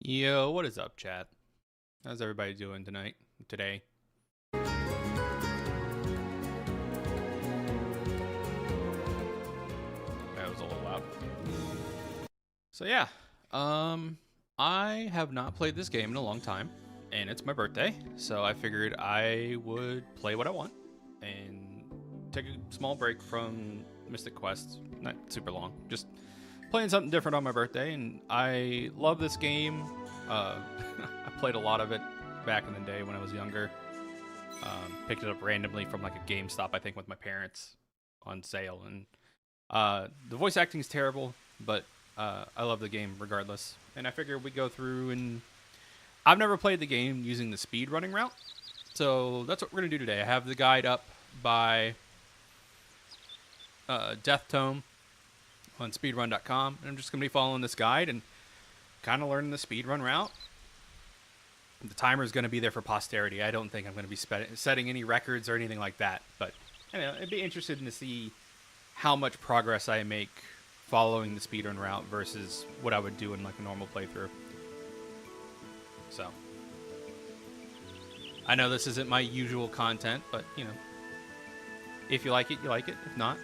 Yo, what is up, chat? How's everybody doing today? That was a little loud. So yeah, I have not played this game in a long time, and it's my birthday, so I figured I would play what I want and take a small break from Mystic Quest. Not super long, just playing something different on my birthday, and I love this game. I played a lot of it back in the day when I was younger. Picked it up randomly from like a GameStop, I think, with my parents on sale. And the voice acting is terrible, but I love the game regardless. And I figured we'd go through and I've never played the game using the speed running route, so that's what we're gonna do today. I have the guide up by Death Tome on speedrun.com, and I'm just gonna be following this guide and kind of learning the speedrun route. The timer is going to be there for posterity. I don't think I'm going to be setting any records or anything like that. But I'd be interested to see how much progress I make following the speedrun route versus what I would do in like a normal playthrough. So I know this isn't my usual content, but if you like it, you like it. If not,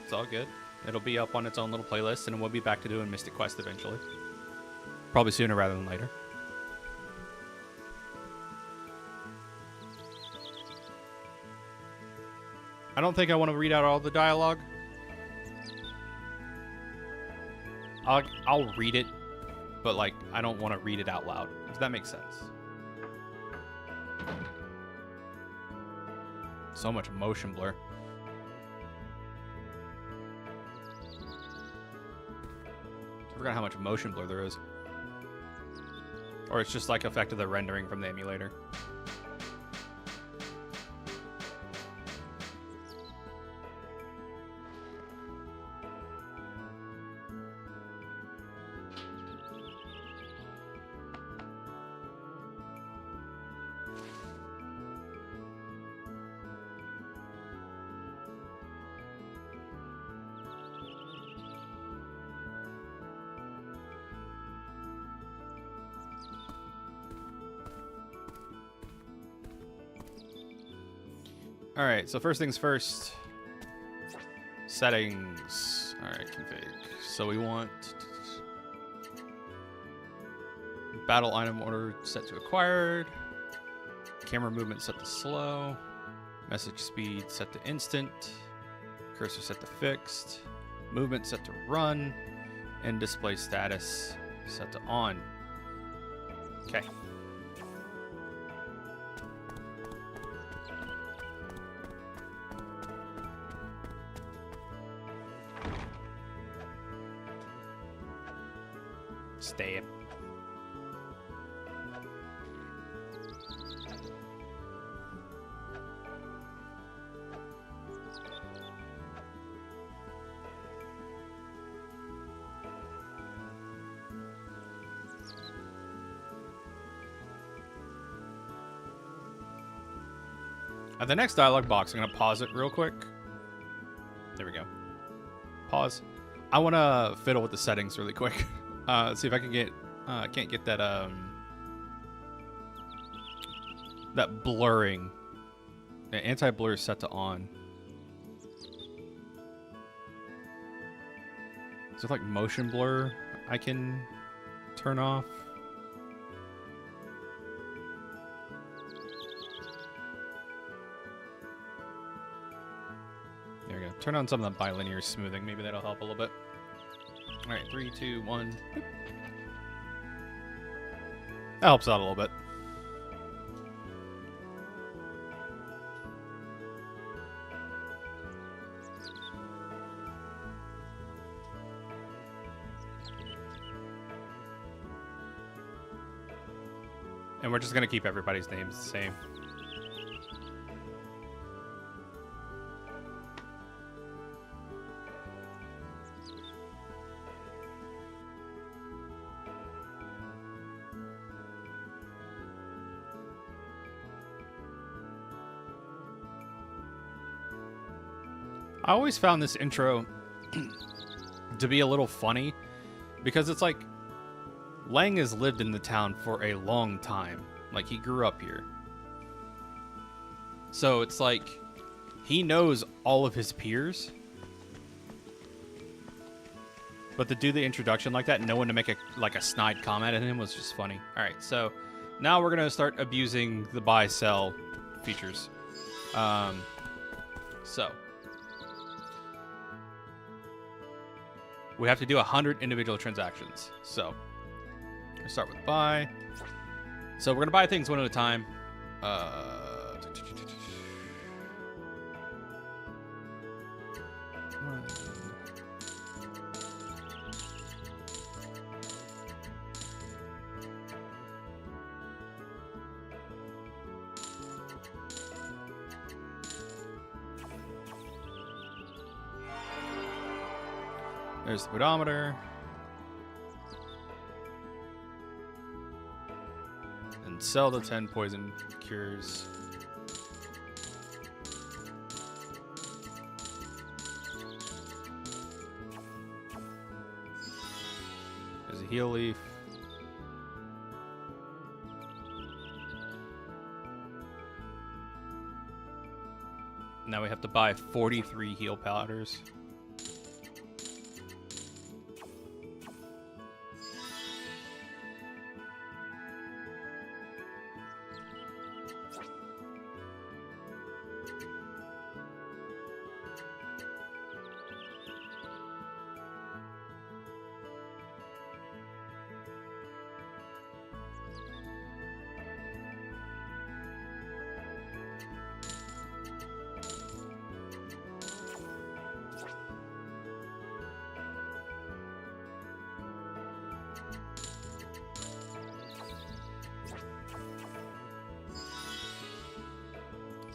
it's all good. It'll be up on its own little playlist, and we'll be back to doing Mystic Quest eventually. Probably sooner rather than later. I don't think I want to read out all the dialogue. I'll read it, but like I don't want to read it out loud. Does that make sense? So much motion blur. I forgot how much motion blur there is. Or it's just like effect of the rendering from the emulator. Alright, so first things first. Settings. Alright, config. So we want battle item order set to acquired. Camera movement set to slow. Message speed set to instant. Cursor set to fixed. Movement set to run. And display status set to on. Okay. Stab. At the next dialog box, I'm going to pause it real quick. There we go. Pause. I want to fiddle with the settings really quick. Let's see if I can get... I can't get that, that blurring. The anti-blur is set to on. Is there like motion blur I can turn off? There we go. Turn on some of the bilinear smoothing. Maybe that'll help a little bit. Alright, 3, 2, 1. Boop. That helps out a little bit. And we're just going to keep everybody's names the same. I always found this intro to be a little funny because it's like Lang has lived in the town for a long time. Like, he grew up here. So it's like he knows all of his peers. But to do the introduction like that, no one to make a snide comment at him was just funny. All right, so now we're gonna start abusing the buy sell features. So we have to do 100 individual transactions. So we start with buy. So we're gonna buy things one at a time. There's the pedometer. And sell the 10 poison cures. There's a heal leaf. Now we have to buy 43 heal powders.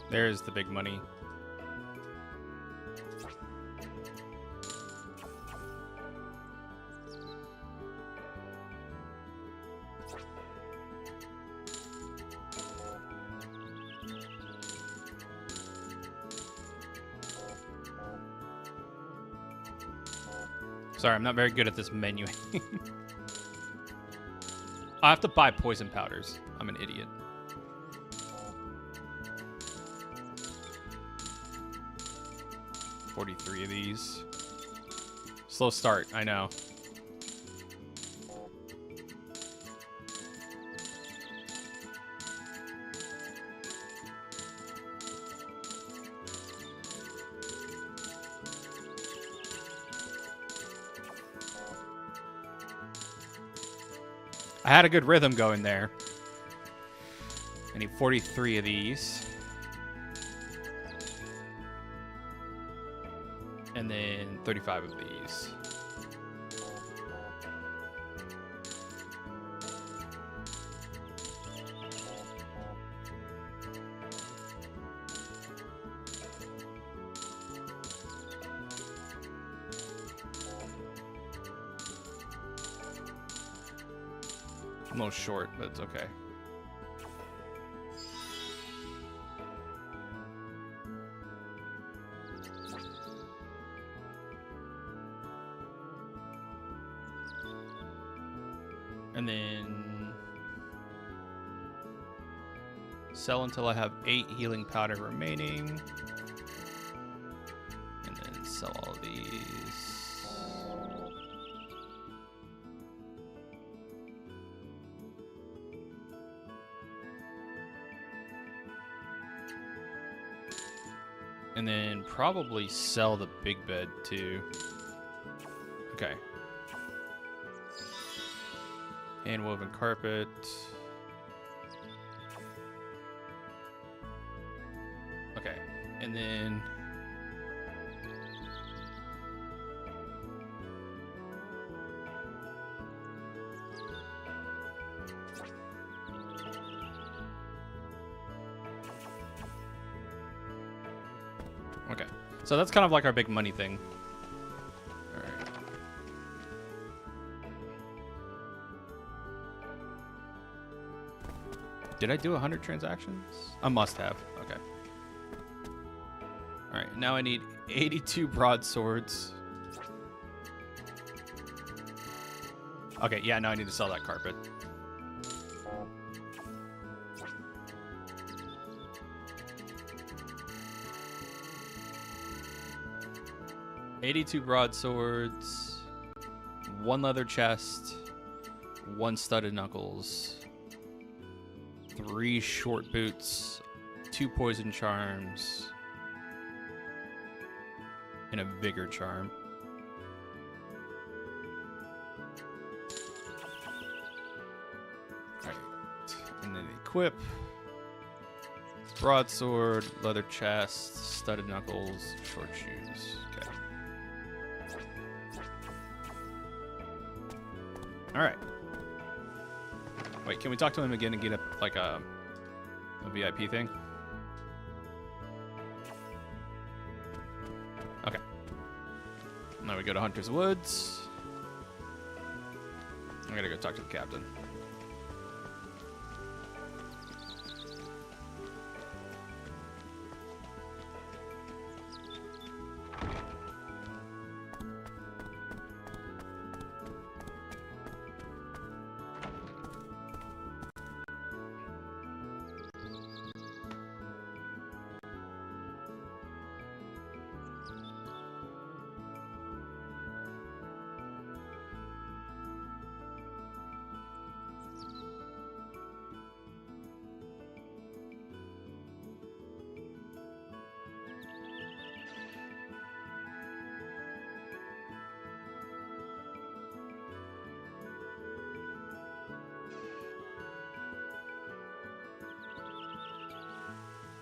There's the big money. Sorry, I'm not very good at this menu. I have to buy poison powders. I'm an idiot. $43 of these. Slow start, I know. I had a good rhythm going there. I need 43 of these. And then 35 of these. I'm a little short, but it's okay. And then sell until I have 8 healing powder remaining. And then sell all of these. And then probably sell the big bed too. Okay. Hand-woven carpet. Okay, and then okay, so that's kind of like our big money thing. All right. Did I do 100 transactions? I must have. Okay. All right, now I need 82 broadswords. Okay, yeah, now I need to sell that carpet. $82 broadswords, 1 leather chest, 1 studded knuckles, 3 short boots, 2 poison charms, and a vigor charm. Alright, and then equip. Broadsword, leather chest, studded knuckles, short shoes. Okay. Alright. Wait, can we talk to him again and get like a VIP thing? Okay. Now we go to Hunter's Woods. I gotta go talk to the captain.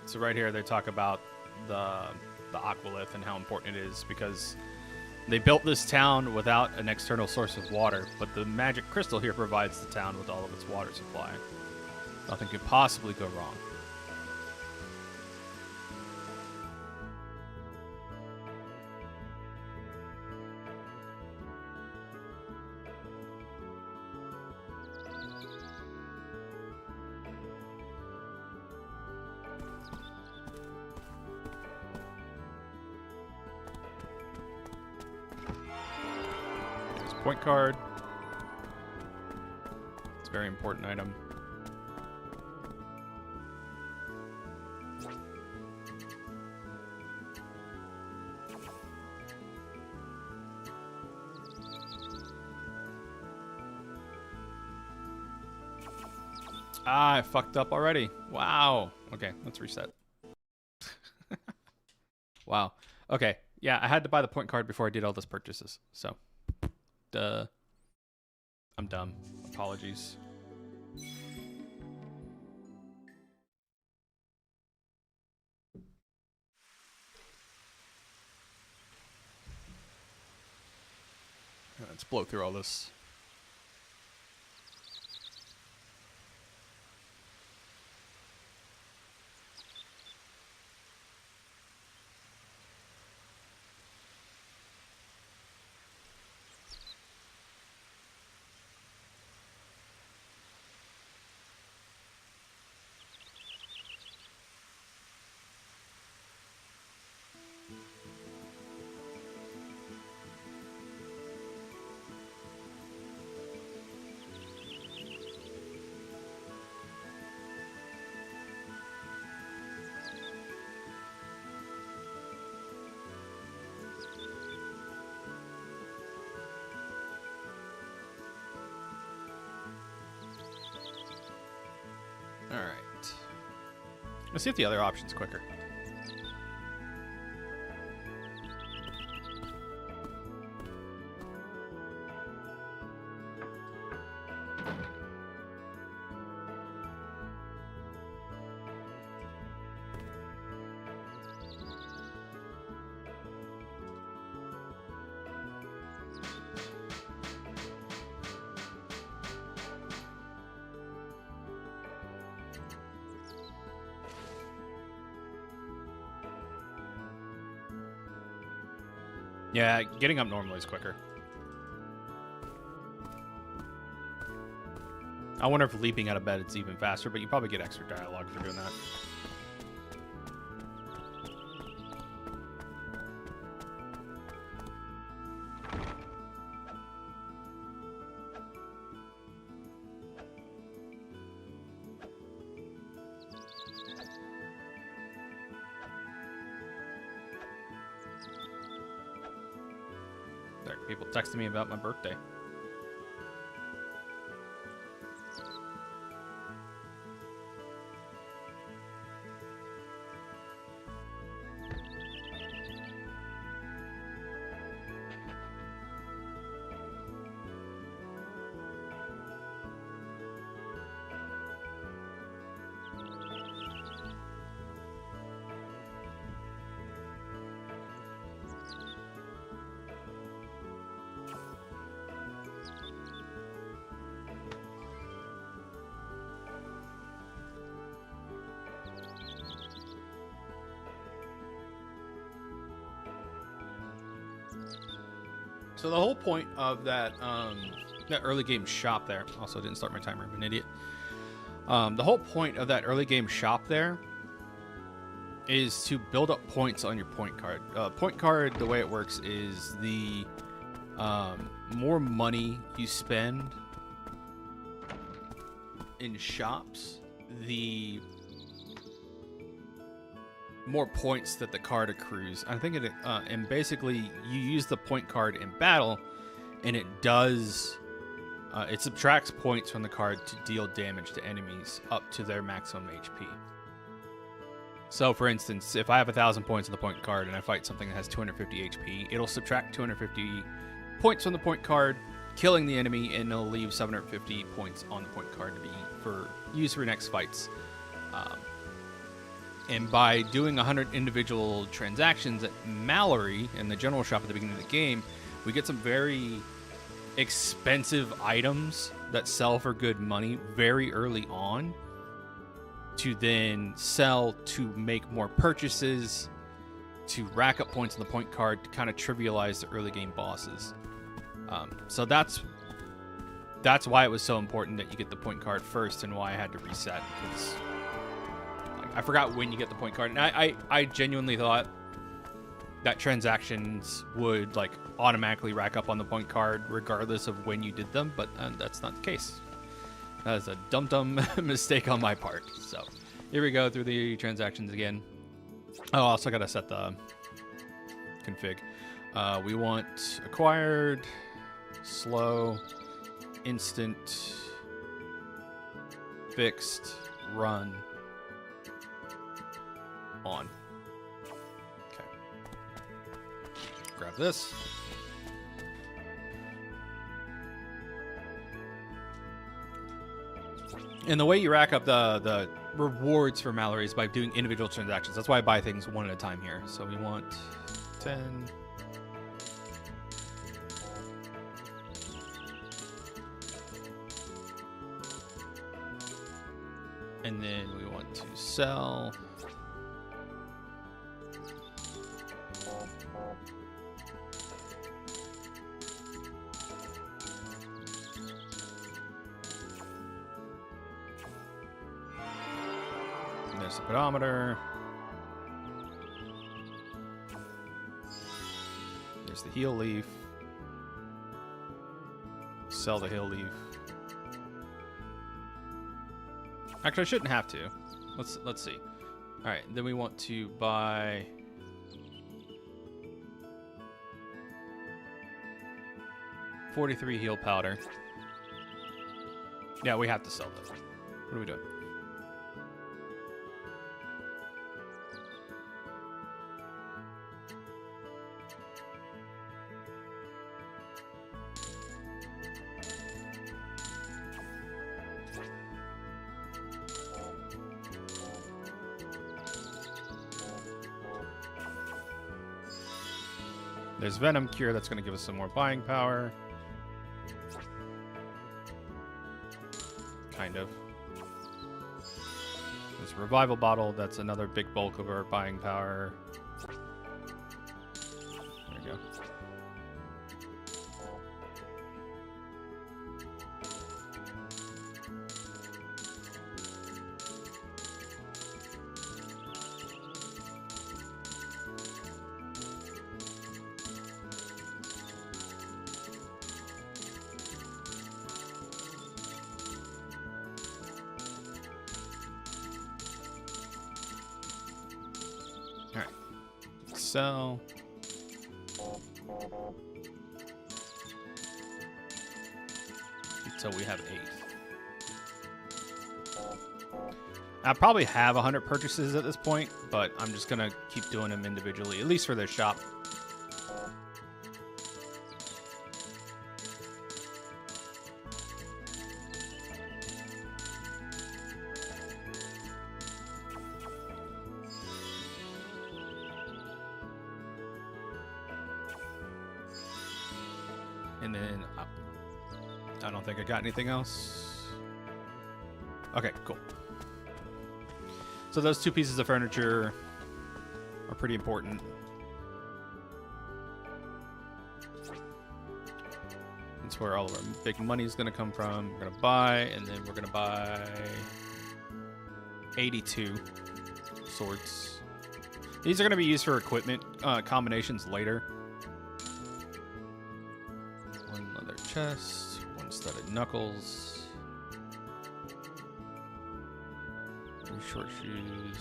So right here they talk about the aqualith and how important it is because they built this town without an external source of water, but the magic crystal here provides the town with all of its water supply. Nothing could possibly go wrong. Point card. It's a very important item. Ah, I fucked up already. Wow. Okay, let's reset. Wow. Okay. Yeah, I had to buy the point card before I did all those purchases. So, I'm dumb. Apologies. Let's blow through all this. All right. Let's see if the other option's quicker. Yeah, getting up normally is quicker. I wonder if leaping out of bed it's even faster, but you probably get extra dialogue for doing that. there. People texting me about my birthday. So the whole point of that that early game shop there, also didn't start my timer, I'm an idiot. The whole point of that early game shop there is to build up points on your point card. Point card, the way it works is the more money you spend in shops, the more points that the card accrues. I think it, and basically you use the point card in battle, and it does, it subtracts points from the card to deal damage to enemies up to their maximum HP. So for instance, if I have 1,000 points on the point card and I fight something that has 250 HP, it'll subtract 250 points from the point card, killing the enemy, and it'll leave 750 points on the point card to be used for next fights. And by doing 100 individual transactions at Mallory in the general shop at the beginning of the game, we get some very expensive items that sell for good money very early on to then sell to make more purchases, to rack up points on the point card, to kind of trivialize the early game bosses. So that's why it was so important that you get the point card first, and why I had to reset, because I forgot when you get the point card, and I genuinely thought that transactions would like automatically rack up on the point card regardless of when you did them, but that's not the case. That is a dumb mistake on my part. So here we go through the transactions again. Oh, also gotta set the config. We want acquired, slow, instant, fixed, run, on. Okay. Grab this. And the way you rack up the rewards for Mallory is by doing individual transactions. That's why I buy things one at a time here. So we want 10. And then we want to sell. There's the pedometer. There's the heal leaf. Sell the heal leaf. Actually, I shouldn't have to. Let's see. All right, then we want to buy 43 heal powder. Yeah, we have to sell those. What are we doing? There's Venom Cure, that's going to give us some more buying power. Kind of. There's Revival Bottle, that's another big bulk of our buying power. There we go. Sell. until we have 8. I probably have 100 purchases at this point, but I'm just gonna keep doing them individually, at least for their shop. And then I don't think I got anything else. Okay, cool. So those 2 pieces of furniture are pretty important. That's where all of our big money is going to come from. We're going to buy, and then we're going to buy 82 swords. These are going to be used for equipment combinations later. 1 leather chest, 1 studded knuckles. Short shoes.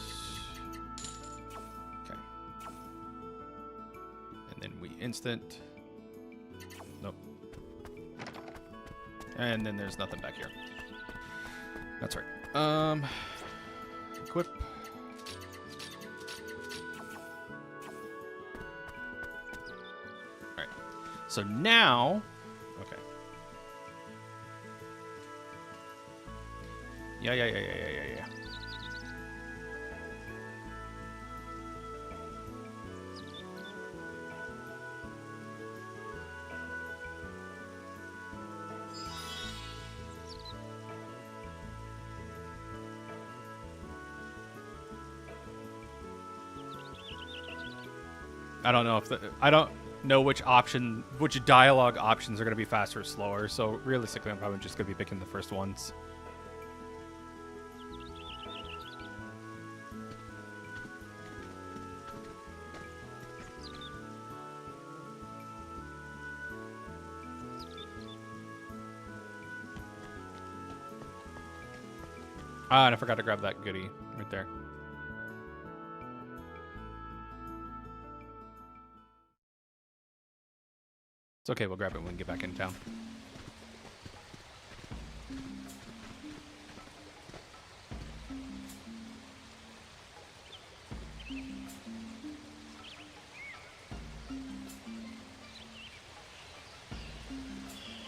Okay. And then we instant. Nope. And then there's nothing back here. That's right. Equip. Alright. So now. Okay. Yeah. I don't know if I don't know which dialogue options are going to be faster or slower. So realistically, I'm probably just going to be picking the first ones. Ah, and I forgot to grab that goodie right there. It's okay, we'll grab it when we get back in town.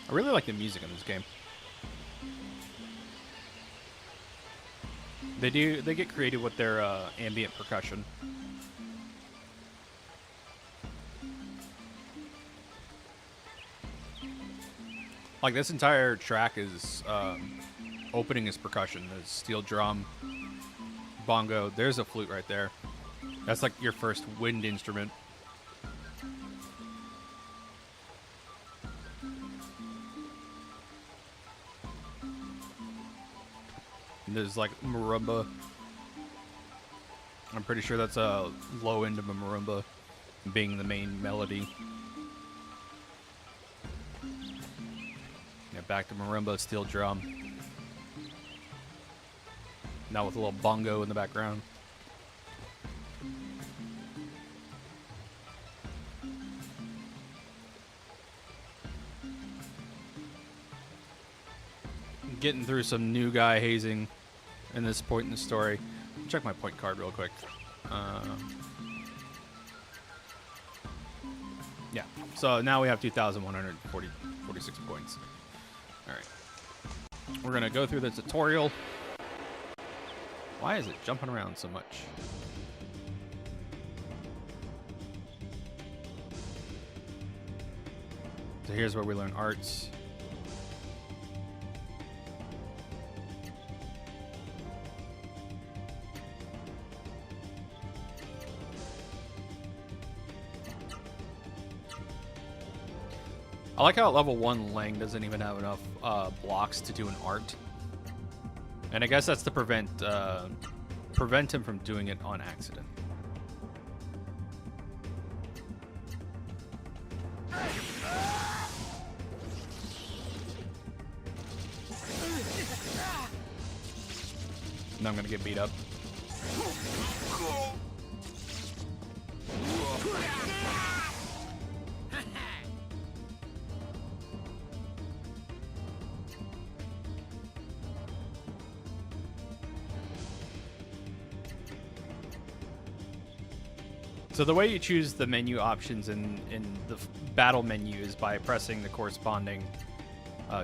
I really like the music in this game. They get creative with their ambient percussion. Like this entire track is opening is percussion. There's steel drum, bongo. There's a flute right there. That's like your first wind instrument. And there's like marimba. I'm pretty sure that's a low end of a marimba being the main melody. Yeah, back to marimba, steel drum. Now with a little bongo in the background. Getting through some new guy hazing in this point in the story. Check my point card real quick. Yeah, so now we have 2,146 points. All right, we're gonna go through the tutorial. Why is it jumping around so much? So here's where we learn arts. I like how at level 1 Lang doesn't even have enough blocks to do an art. And I guess that's to prevent him from doing it on accident. Now I'm gonna get beat up. So the way you choose the menu options in the battle menu is by pressing the corresponding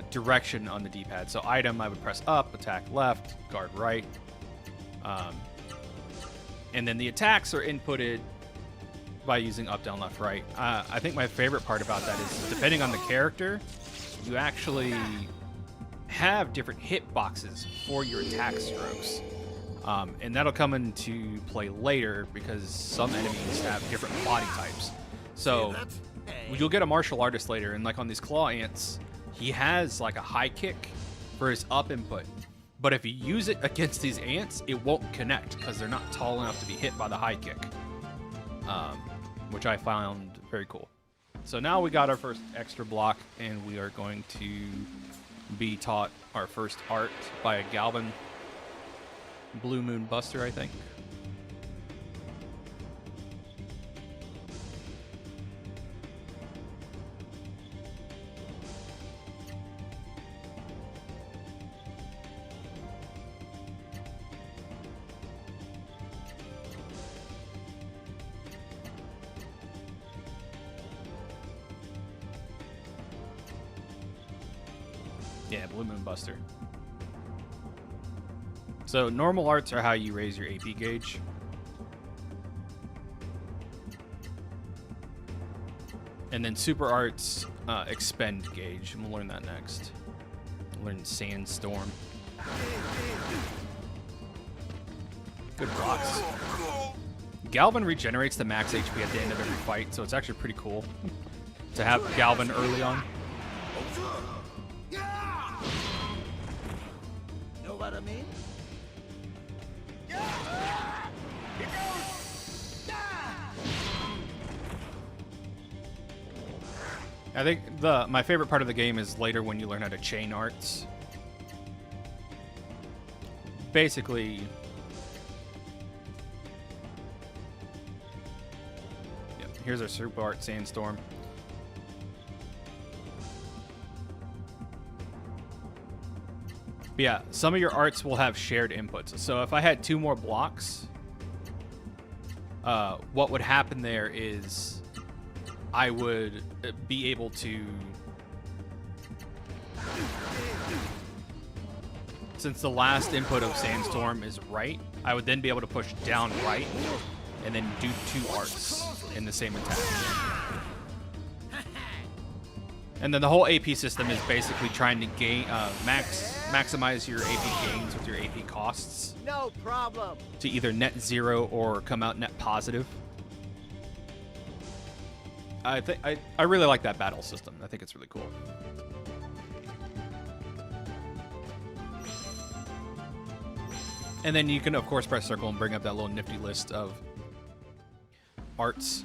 direction on the D-pad. So item, I would press up, attack left, guard right. And then the attacks are inputted by using up, down, left, right. I think my favorite part about that is depending on the character, you actually have different hit boxes for your attack strokes. And that'll come into play later because some enemies have different body types. So you'll get a martial artist later, and like on these claw ants, he has like a high kick for his up input. But if you use it against these ants, it won't connect because they're not tall enough to be hit by the high kick, which I found very cool. So now we got our first extra block, and we are going to be taught our first art by a Galvin Blue Moon Buster, I think. Yeah, Blue Moon Buster. So normal arts are how you raise your AP gauge. And then super arts expend gauge, and we'll learn that next. We'll learn Sandstorm. Good blocks. Galvin regenerates the max HP at the end of every fight, so it's actually pretty cool to have Galvin early on. Know what I mean? I think my favorite part of the game is later when you learn how to chain arts. Basically, yeah, here's our super art Sandstorm. But yeah, some of your arts will have shared inputs. So if I had 2 more blocks, what would happen there is I would be able to, since the last input of Sandstorm is right, I would then be able to push down right and then do 2 arts in the same attack. And then the whole AP system is basically trying to gain maximize your AP gains with your AP costs. No problem. To either net 0 or come out net positive. I really like that battle system. I think it's really cool. And then you can of course press circle and bring up that little nifty list of arts,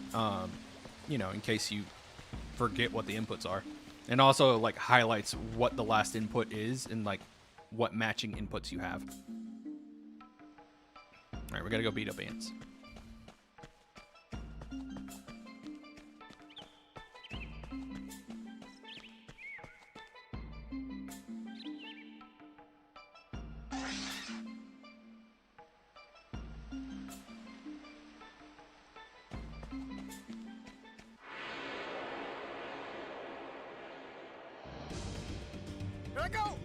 you know, in case you forget what the inputs are. And also like highlights what the last input is and like what matching inputs you have. All right, we gotta go beat up ants. Here I go. All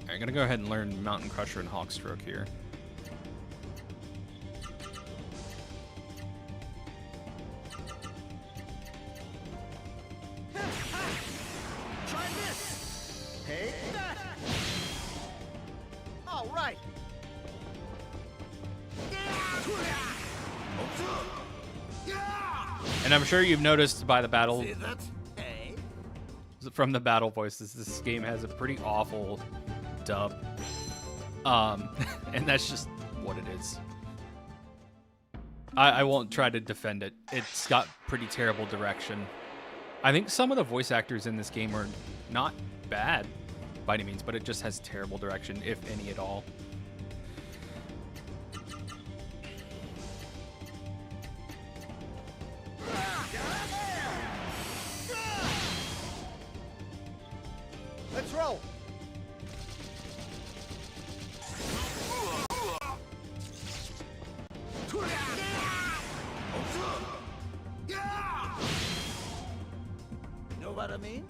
right, I'm gonna go ahead and learn Mountain Crusher and Hawkstroke here. Try this. Take that. All right. And I'm sure you've noticed by the battle, See that? Hey. from the battle voices, this game has a pretty awful dub. And that's just what it is. I won't try to defend it. It's got pretty terrible direction. I think some of the voice actors in this game are not bad by any means, but it just has terrible direction, if any at all. Let's roll. I mean?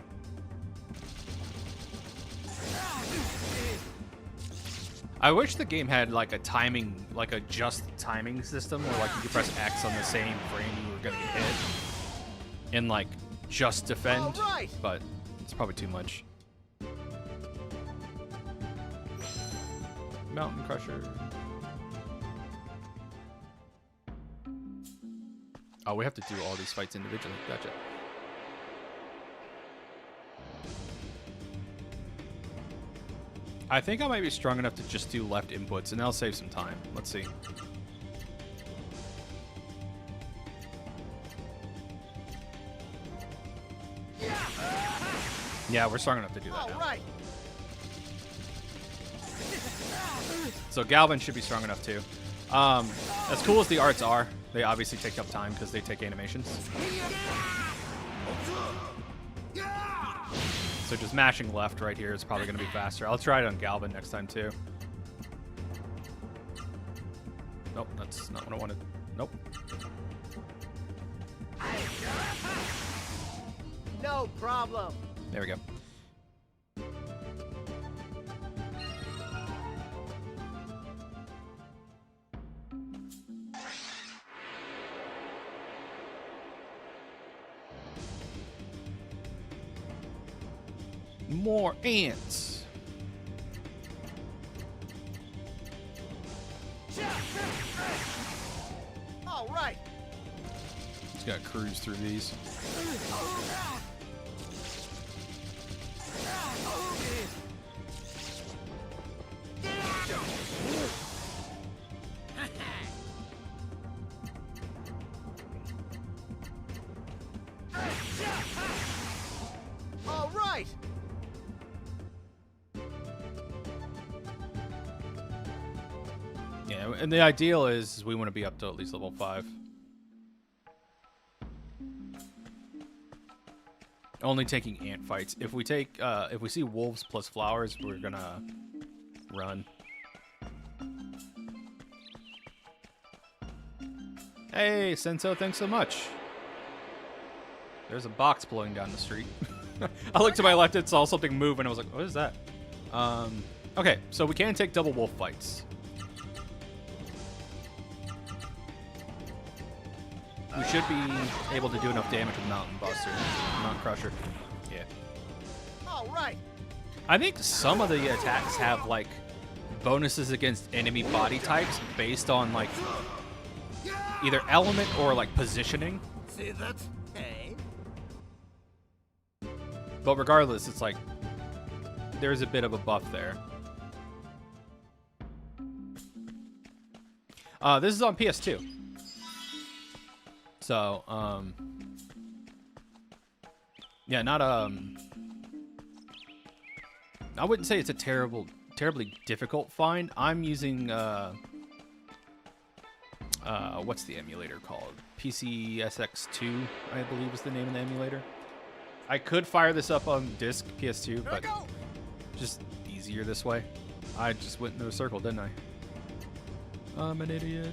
I wish the game had like a timing, like a just timing system where like you could press X on the same frame you were gonna get hit and like just defend, Alright. but it's probably too much. Mountain Crusher. Oh, we have to do all these fights individually. Gotcha. I think I might be strong enough to just do left inputs, and that'll save some time. Let's see. Yeah, we're strong enough to do that now. Alright. So Galvin should be strong enough too. As cool as the arts are, they obviously take up time because they take animations. So just mashing left right here is probably going to be faster. I'll try it on Galvin next time too. Nope, that's not what I wanted. Nope. No problem. There we go. More ants. All right. Just gotta cruise through these. All right. Yeah, and the ideal is we want to be up to at least level 5. Only taking ant fights. If we take, if we see wolves plus flowers, we're gonna run. Hey, Senso, thanks so much. There's a box blowing down the street. I looked to my left and saw something move, and I was like, what is that? Okay, so we can take double wolf fights. We should be able to do enough damage with Mountain Buster, Mountain Crusher. Yeah. All right. I think some of the attacks have, like, bonuses against enemy body types based on, like, either element or, like, positioning. See that? Hey. But regardless, it's like, there's a bit of a buff there. This is on PS2. So, yeah, not, I wouldn't say it's a terribly difficult find. I'm using, what's the emulator called? PCSX2, I believe is the name of the emulator. I could fire this up on disc, PS2, but just easier this way. I just went into a circle, didn't I? I'm an idiot.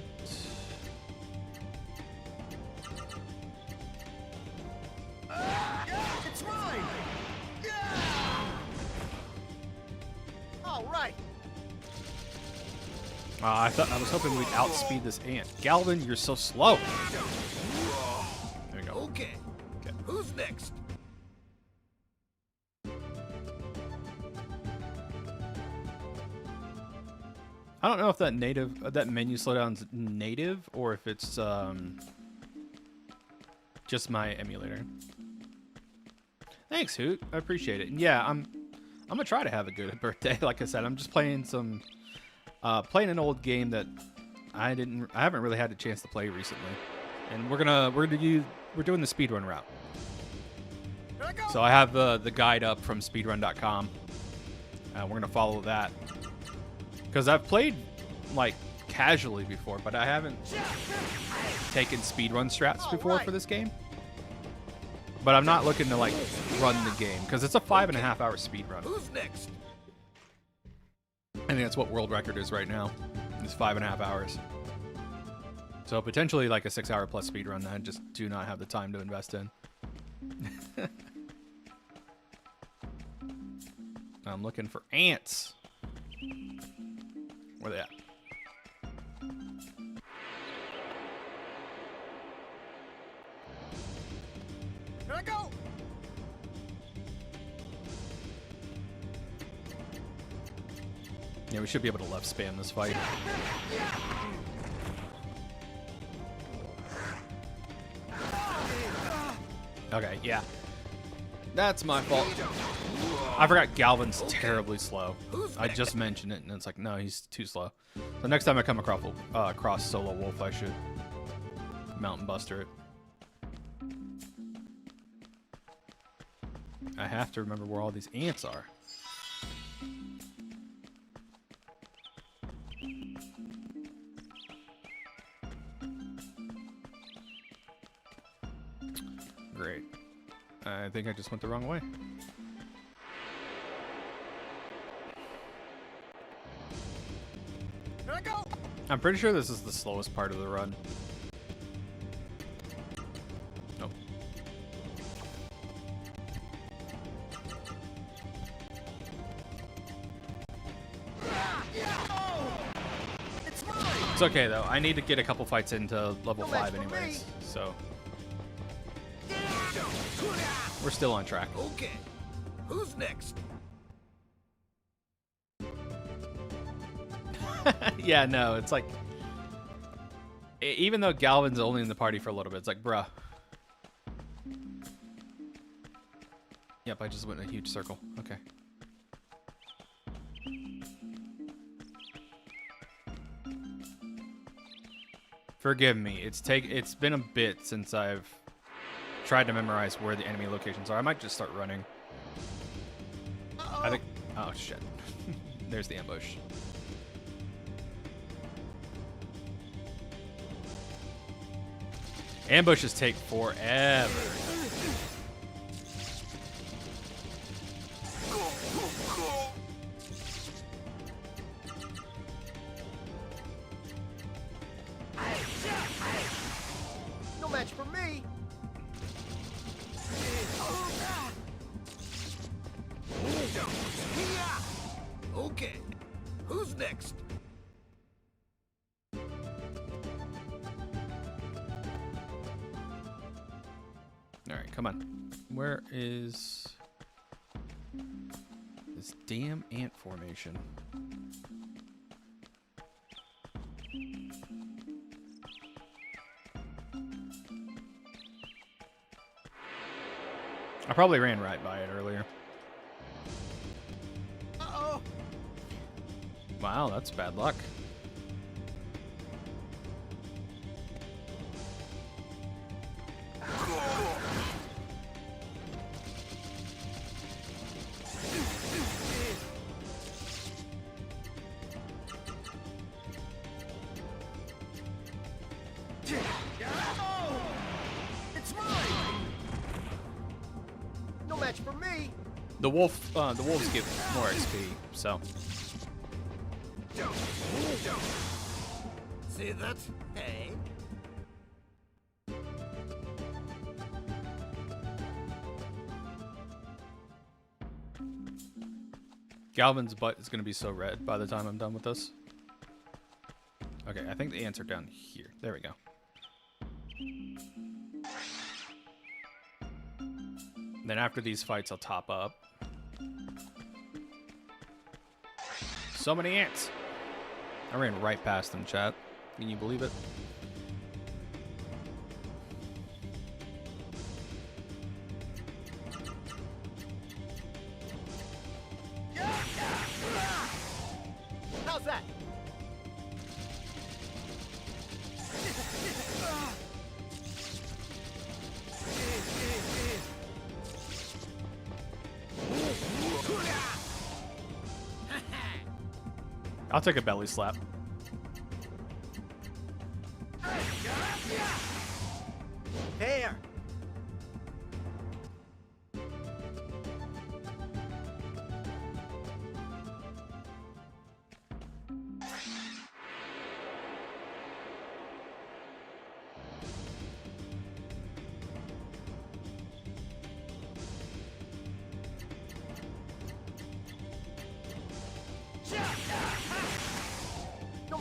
It's mine. Yeah. All right. I was hoping we'd outspeed this ant. Galvin, you're so slow. There we go. Okay. Okay. Who's next? I don't know if that that menu slowdown's native or if it's just my emulator. Thanks, Hoot. I appreciate it. And yeah, I'm gonna try to have a good birthday. Like I said, I'm just playing some playing an old game that I haven't really had a chance to play recently. And we're doing the speedrun route. So I have the guide up from speedrun.com. We're gonna follow that. Because I've played, like, casually before, but I haven't taken speedrun strats before for this game. But I'm not looking to, like, run the game, because it's a 5.5-hour speedrun. Who's next? I think that's what world record is right now. It's 5.5 hours. So potentially, like, a 6-hour plus speedrun that I just do not have the time to invest in. I'm looking for ants. Where they at? Here I go. Yeah, we should be able to left spam this fight. Okay, yeah. That's my fault. I forgot Galvin's terribly slow. I just mentioned it, and it's like, no, he's too slow. So next time I come across Solo Wolf, I should Mountain Buster it. I have to remember where all these ants are. Great. I think I just went the wrong way. Here I go. I'm pretty sure this is the slowest part of the run. Nope. It's okay though. I need to get a couple fights into level 5 anyways, so we're still on track. Okay. Who's next? Yeah, no, it's like, even though Galvin's only in the party for a little bit, it's like, bruh. Yep, I just went in a huge circle. Okay. Forgive me. It's been a bit since I've tried to memorize where the enemy locations are. I might just start running. I think. Oh shit. There's the ambush. Ambushes take forever. No match for me. Okay. Who's next? Alright, come on. Where is this damn ant formation? I probably ran right by it earlier. Uh-oh. Wow, that's bad luck. It's mine. No match for me. The wolves give more XP, so. See that? Hey. Galvin's butt is going to be so red by the time I'm done with this. Okay, I think the ants are down here. There we go. Then after these fights, I'll top up. So many ants. I ran right past them, chat. Can you believe it? How's that? I'll take a belly slap. There.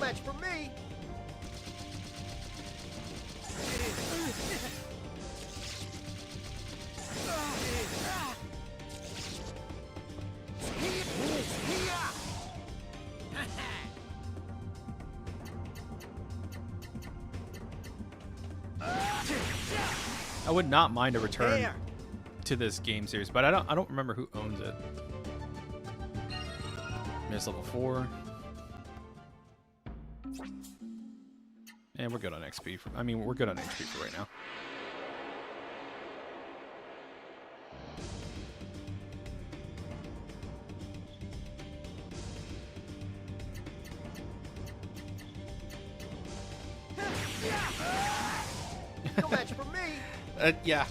match for me. I would not mind a return There. to this game series, but I don't remember who owns it. Miss level 4. And we're good on XP. We're good on HP for right now. No match for me. Yeah.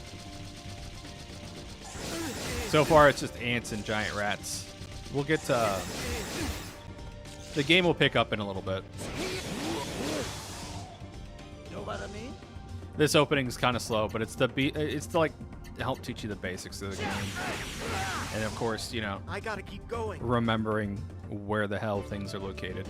So far, it's just ants and giant rats. We'll get to... the game will pick up in a little bit. Know what I mean? This opening is kind of slow, but it's to like help teach you the basics of the game. And of course, you know, I gotta keep going. remembering where the hell things are located.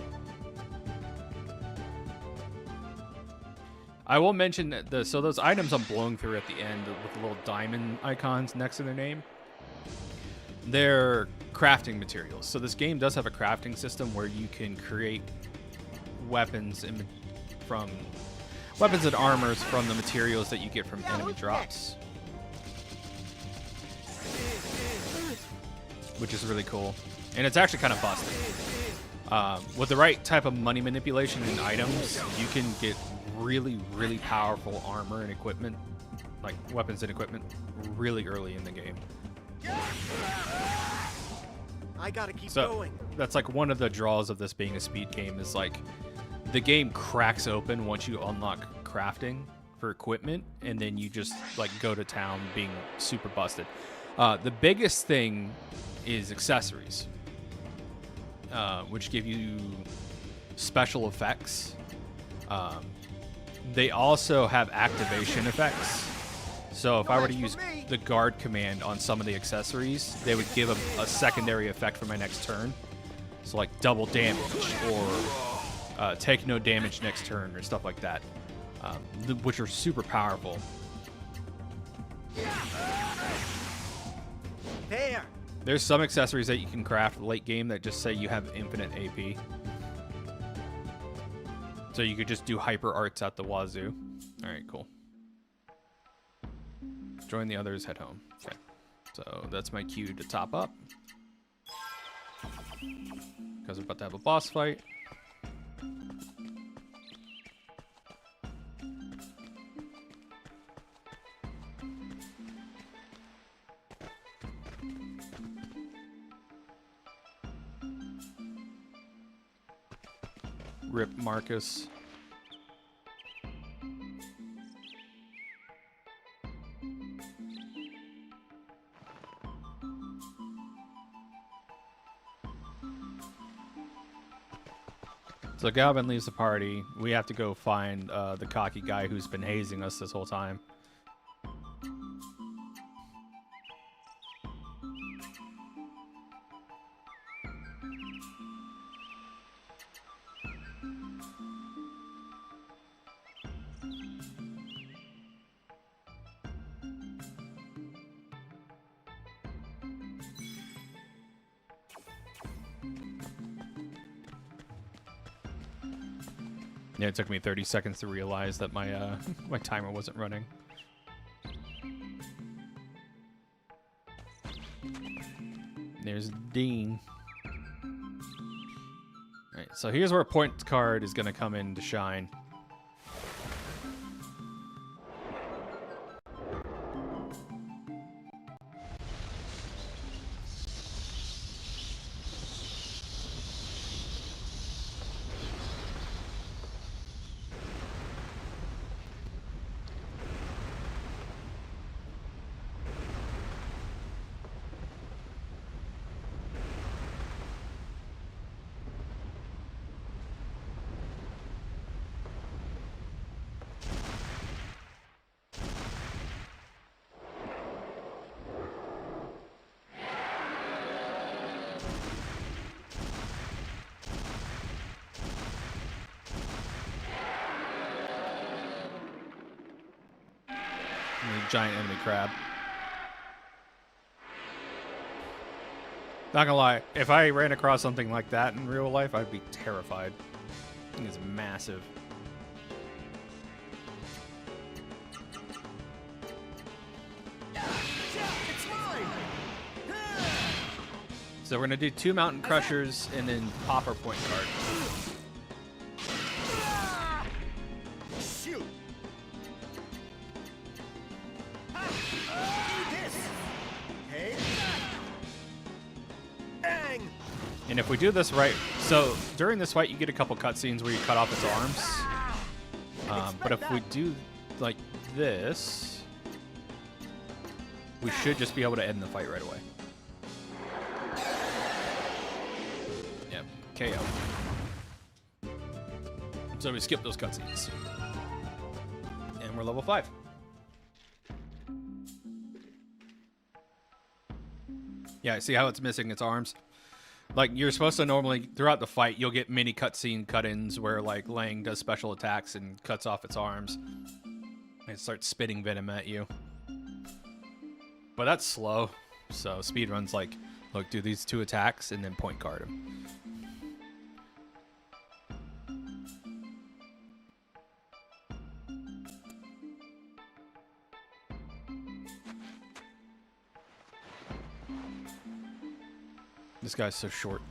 I will mention that so those items I'm blowing through at the end with the little diamond icons next to their name, they're crafting materials. So this game does have a crafting system where you can create weapons and armors from the materials that you get from enemy drops, which is really cool. And it's actually kind of busted. With the right type of money manipulation and items, you can get really, really powerful armor and equipment, like weapons and equipment, really early in the game. I gotta keep So going. that's like one of the draws of this being a speed game is like the game cracks open once you unlock crafting for equipment, and then you just like go to town being super busted. The biggest thing is accessories, which give you special effects. They also have activation effects. So if I were to use the guard command on some of the accessories, they would give a secondary effect for my next turn. So like double damage or take no damage next turn or stuff like that, which are super powerful. There. There's some accessories that you can craft late game that just say you have infinite AP. So you could just do hyper arts at the wazoo. All right, cool. Join the others, head home. Okay. So that's my cue to top up. Because we're about to have a boss fight. Rip Marcus. So Galvin leaves the party. We have to go find the cocky guy who's been hazing us this whole time. Yeah, it took me 30 seconds to realize that my my timer wasn't running. There's Dean. Alright, so here's where a point card is going to come in to shine. giant enemy crab. Not gonna lie, if I ran across something like that in real life, I'd be terrified. I think it's massive. So we're gonna do 2 mountain crushers and then pop our point card. Shoot. Hey. Bang. And if we do this right, so during this fight you get a couple cutscenes where you cut off its arms. But if we do like this, we should just be able to end the fight right away. KO. So we skip those cutscenes. And we're level 5. Yeah, see how it's missing its arms? Like, you're supposed to normally, throughout the fight, you'll get mini cutscene cut-ins where, like, Lang does special attacks and cuts off its arms. And it starts spitting venom at you. But that's slow. So Speedrun's like, look, do these 2 attacks and then point card him. This guy's so short.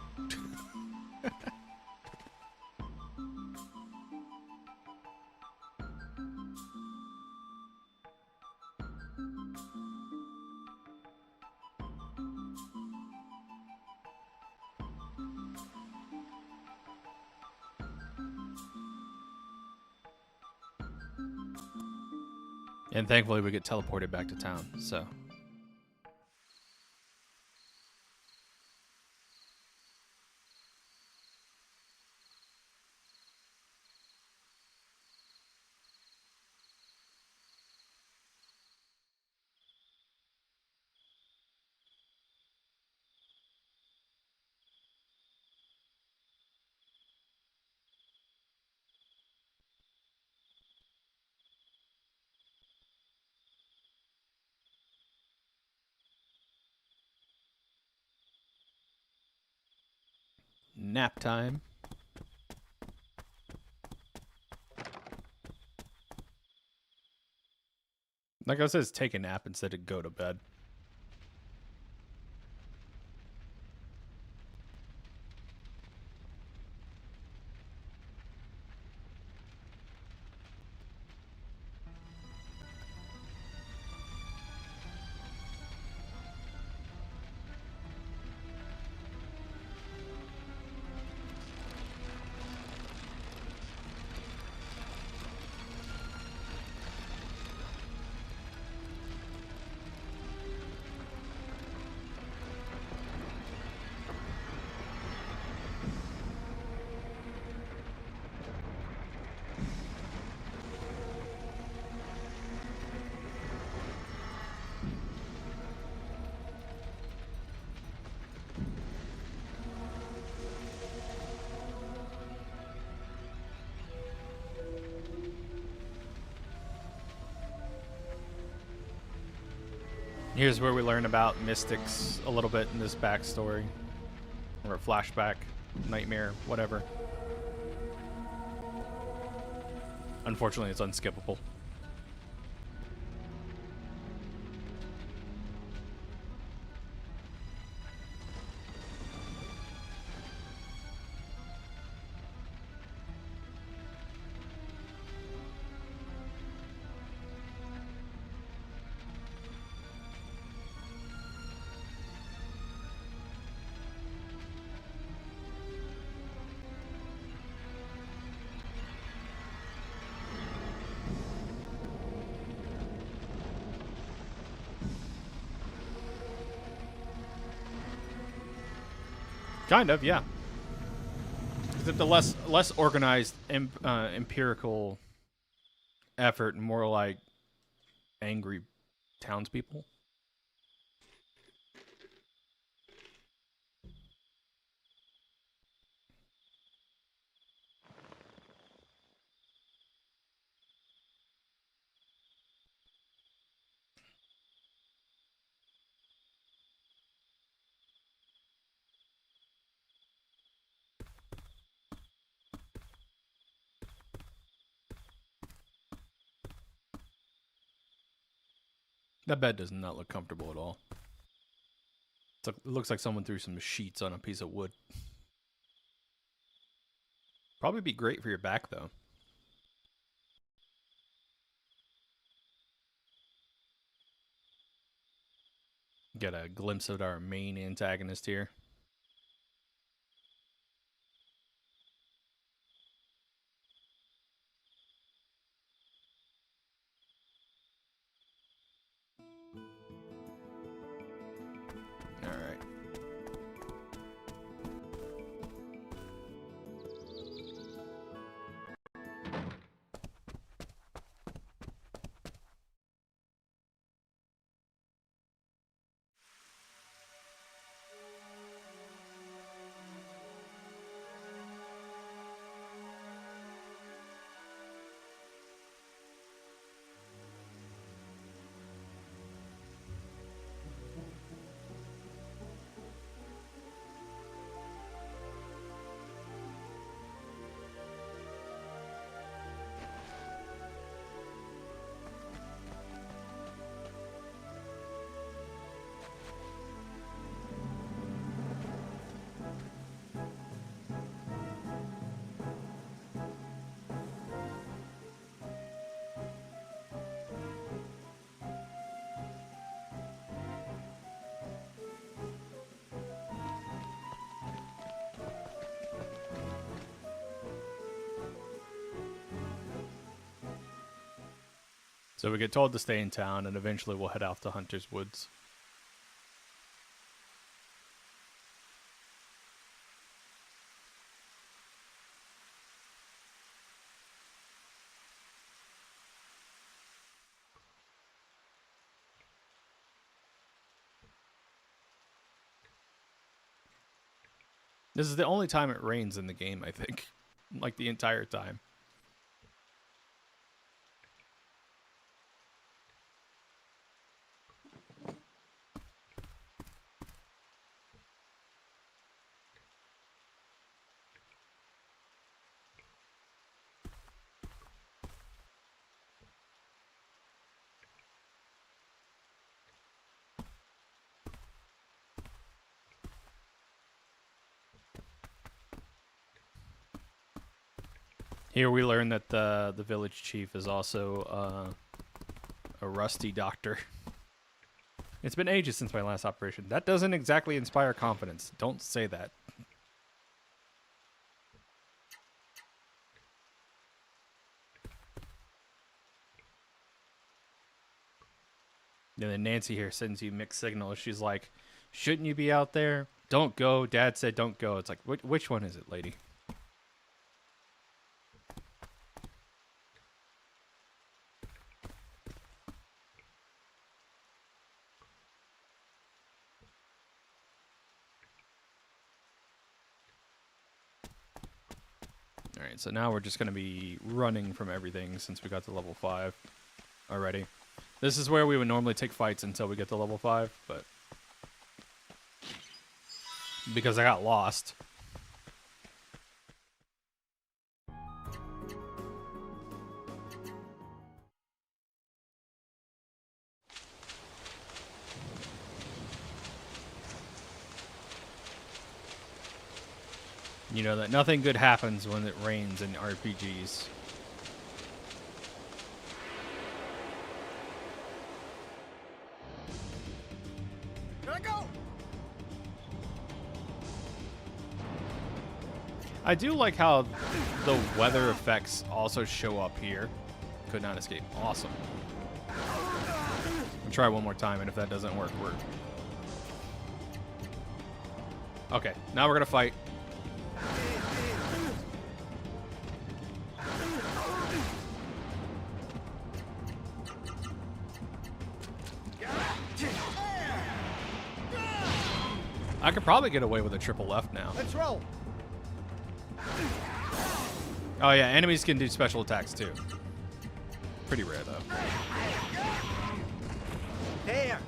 And thankfully we get teleported back to town, so. Nap time. Like I said, take a nap instead of go to bed. Here's where we learn about mystics a little bit in this backstory. Or a flashback, nightmare, whatever. Unfortunately, it's unskippable. Kind of, yeah. Except the less organized, empirical effort, and more like angry townspeople. That bed does not look comfortable at all. It looks like someone threw some sheets on a piece of wood. Probably be great for your back, though. Get a glimpse of our main antagonist here. All right. So we get told to stay in town, and eventually we'll head off to Hunter's Woods. This is the only time it rains in the game, I think. Like the entire time. Here we learn that the village chief is also a rusty doctor. It's been ages since my last operation. That doesn't exactly inspire confidence. Don't say that. And then Nancy here sends you mixed signals. She's like, shouldn't you be out there? Don't go. Dad said don't go. It's like, which one is it, lady? Alright, so now we're just going to be running from everything since we got to level 5 already. This is where we would normally take fights until we get to level 5, but because I got lost. You know that nothing good happens when it rains in RPGs. Gotta go! I do like how the weather effects also show up here. Could not escape. Awesome. I'll try one more time, and if that doesn't work, we're... Okay, now we're gonna fight. I could probably get away with a triple left now. Let's roll! Oh yeah, enemies can do special attacks too. Pretty rare though. There!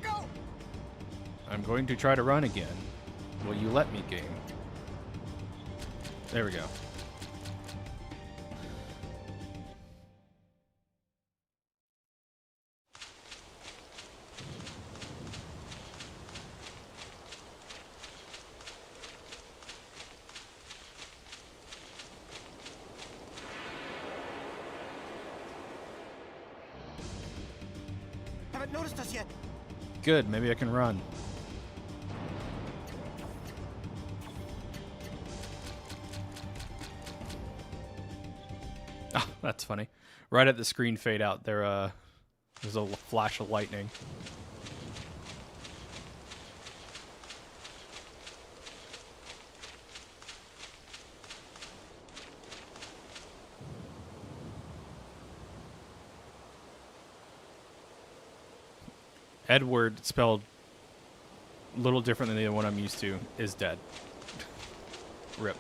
Gotta go! I'm going to try to run again. Will you let me, game? There we go. Haven't noticed us yet. Good, maybe I can run. Oh, that's funny. Right at the screen fade out, there's a flash of lightning. Edward, spelled a little different than the one I'm used to, is dead. Rip.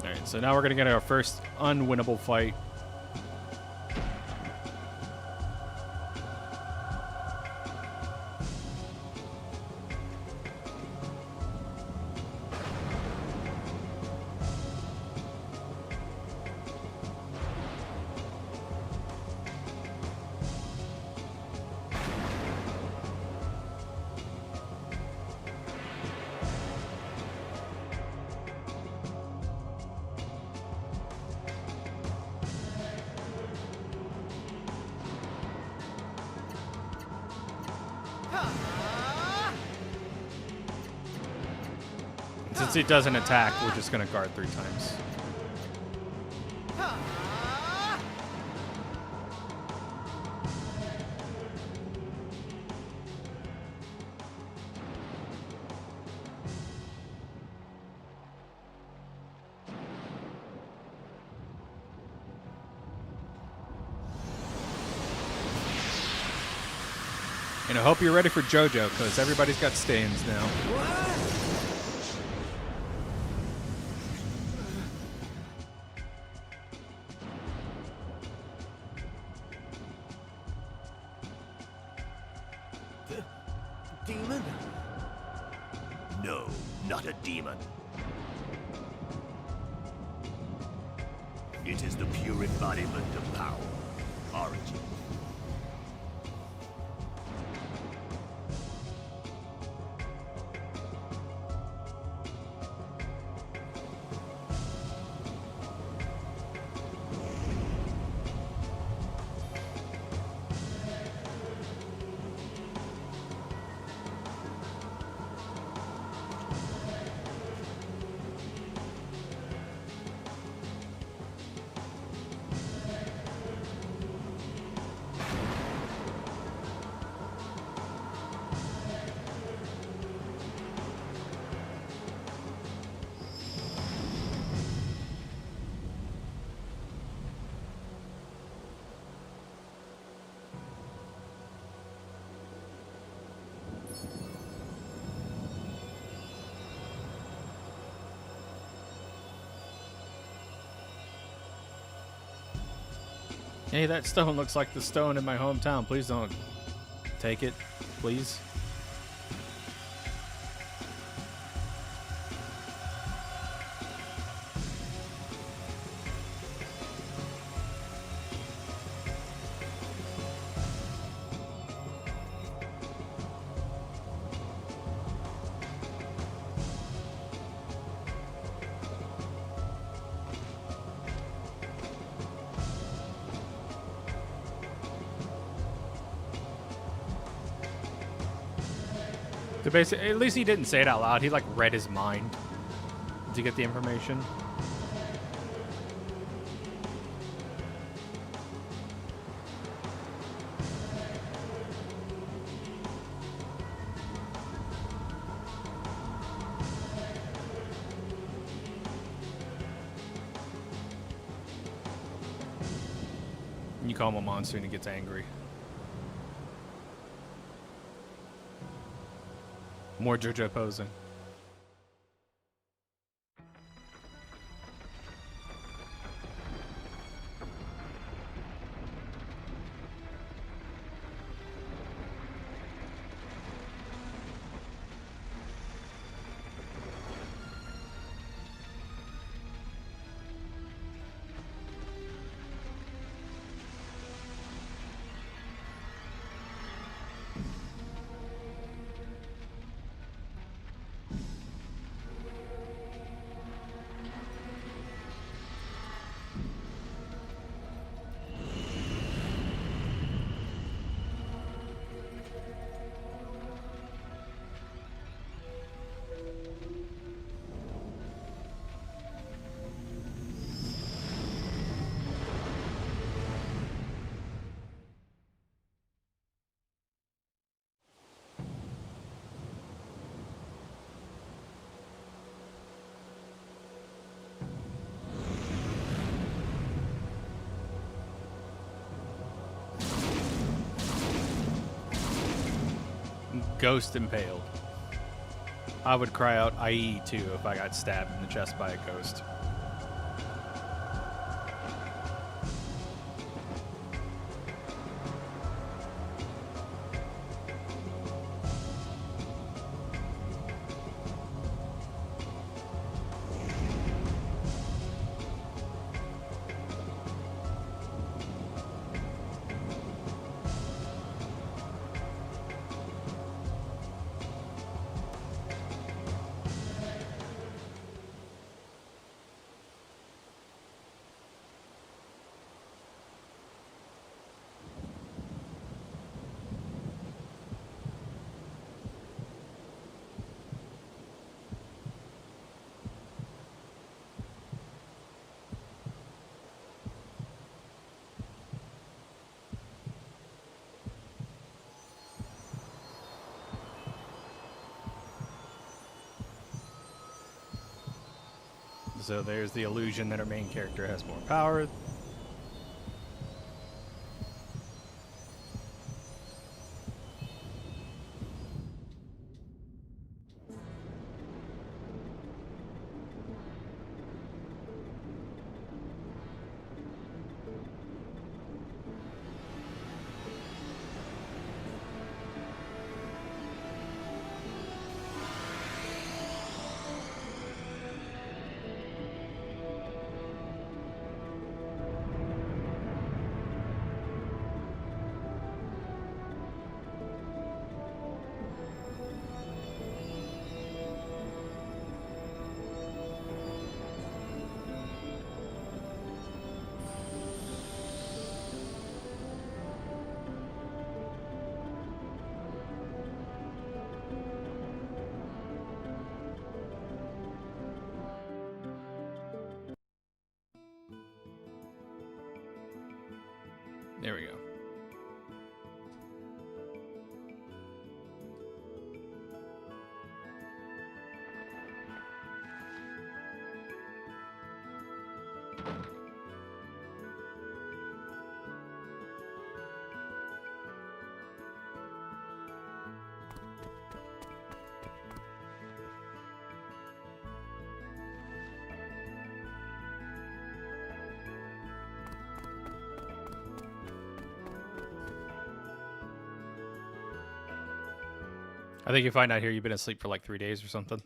Alright, so now we're going to get our first unwinnable fight. Since he doesn't attack, we're just going to guard 3 times. And I hope you're ready for JoJo, because everybody's got stains now. Demon? No, not a demon. It is the pure embodiment of power. Origin. Hey, that stone looks like the stone in my hometown. Please don't take it, please. So basically, at least he didn't say it out loud. He like read his mind to get the information. You call him a monster and he gets angry. More JoJo posing. Ghost impaled. I would cry out IE too if I got stabbed in the chest by a ghost. So there's the illusion that our main character has more power. There we go. I think you find out here you've been asleep for like 3 days or something.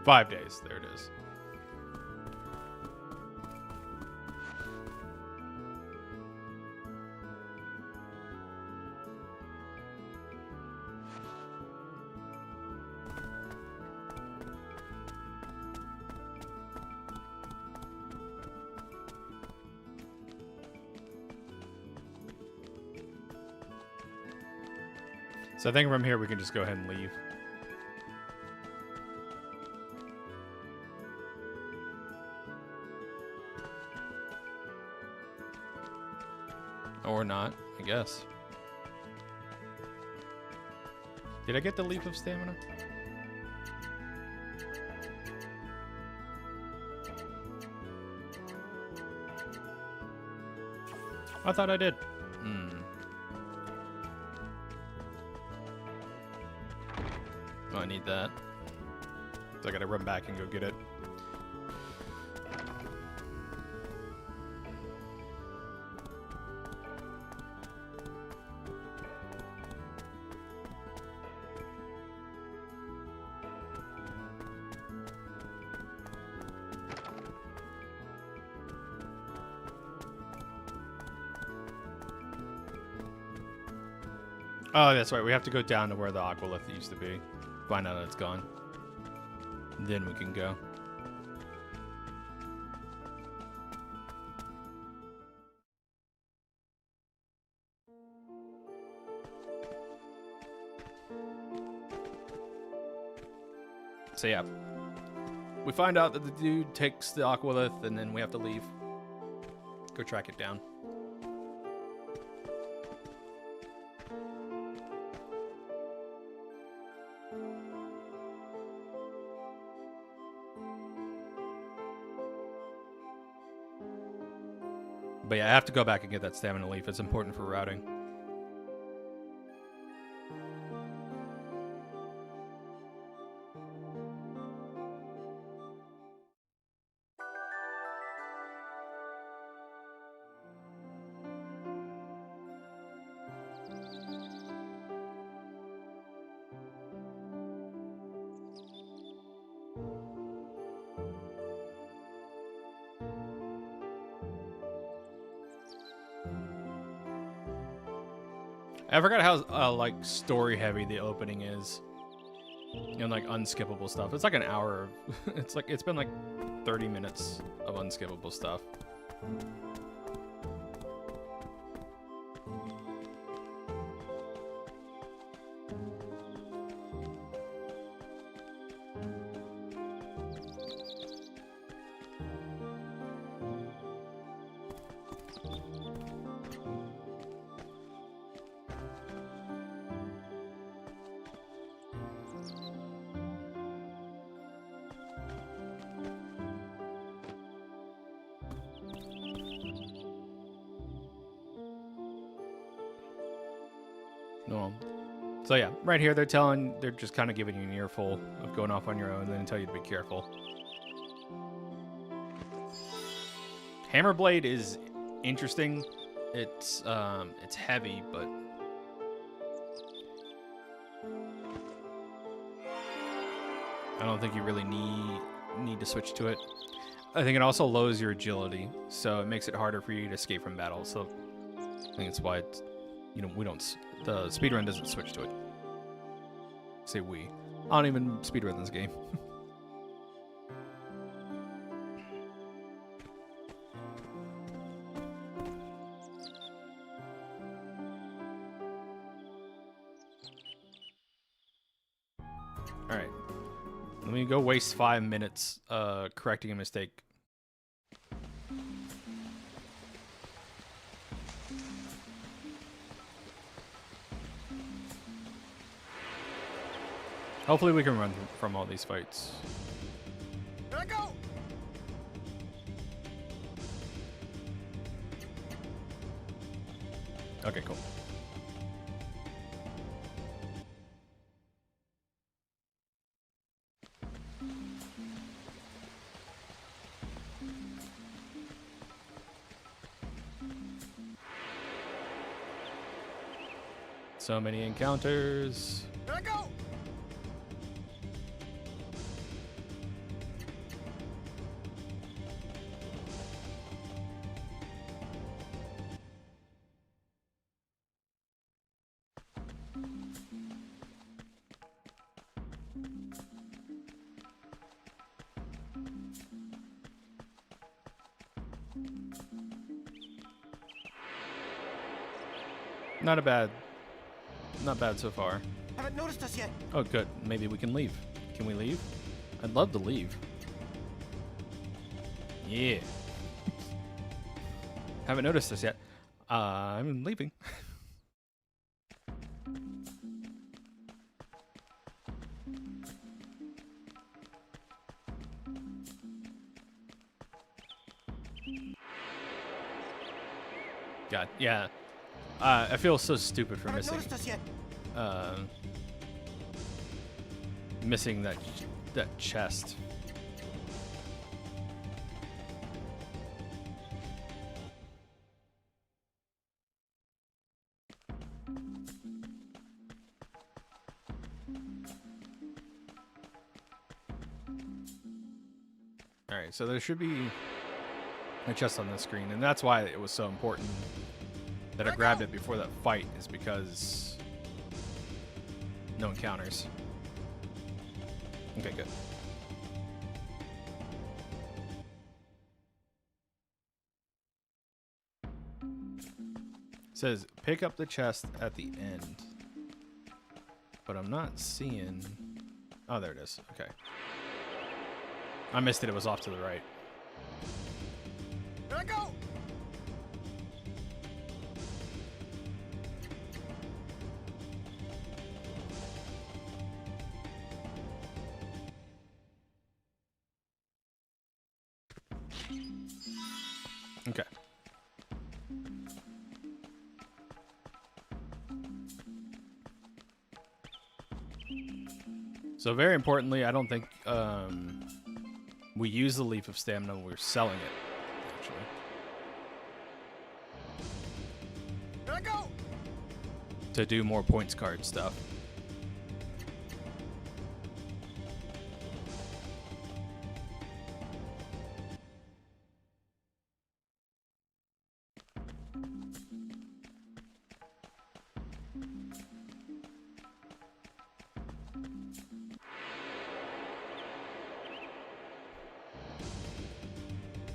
Five days. There it is. So I think from here we can just go ahead and leave. Or not, I guess. Did I get the leaf of stamina? I thought I did. Oh, I need that. So I gotta run back and go get it. Oh, that's right. We have to go down to where the aqualith used to be. Find out that it's gone. Then we can go. So yeah. We find out that the dude takes the aqualith and then we have to leave. Go track it down. But yeah, I have to go back and get that stamina leaf. It's important for routing. I forgot how like story heavy the opening is, and like unskippable stuff. It's like an hour. It's been like 30 minutes of unskippable stuff. No. So yeah, right here they're just kind of giving you an earful of going off on your own, and then tell you to be careful. Hammerblade is interesting. It's heavy, but I don't think you really need to switch to it. I think it also lowers your agility, so it makes it harder for you to escape from battle. So I think it's why it's, the speedrun doesn't switch to it. Say we. I don't even speedrun this game. Alright. Let me go waste 5 minutes correcting a mistake. Hopefully we can run from all these fights. Here I go! Okay, cool. So many encounters. Here I go! Not bad so far. Haven't noticed us yet. Oh, good. Maybe we can leave. Can we leave? I'd love to leave. Yeah. Haven't noticed this yet. I'm leaving. God, yeah. I feel so stupid for Haven't missing. noticed us yet. Missing that chest. All right, so there should be a chest on the screen, and that's why it was so important that I grabbed it before that fight, is because no encounters. Okay, good. It says pick up the chest at the end, but I'm not seeing. Oh, there it is. Okay. I missed it. It was off to the right. Here I go. Okay. So very importantly, I don't think we use the Leaf of Stamina when we're selling it, actually. Here I go. To do more points card stuff.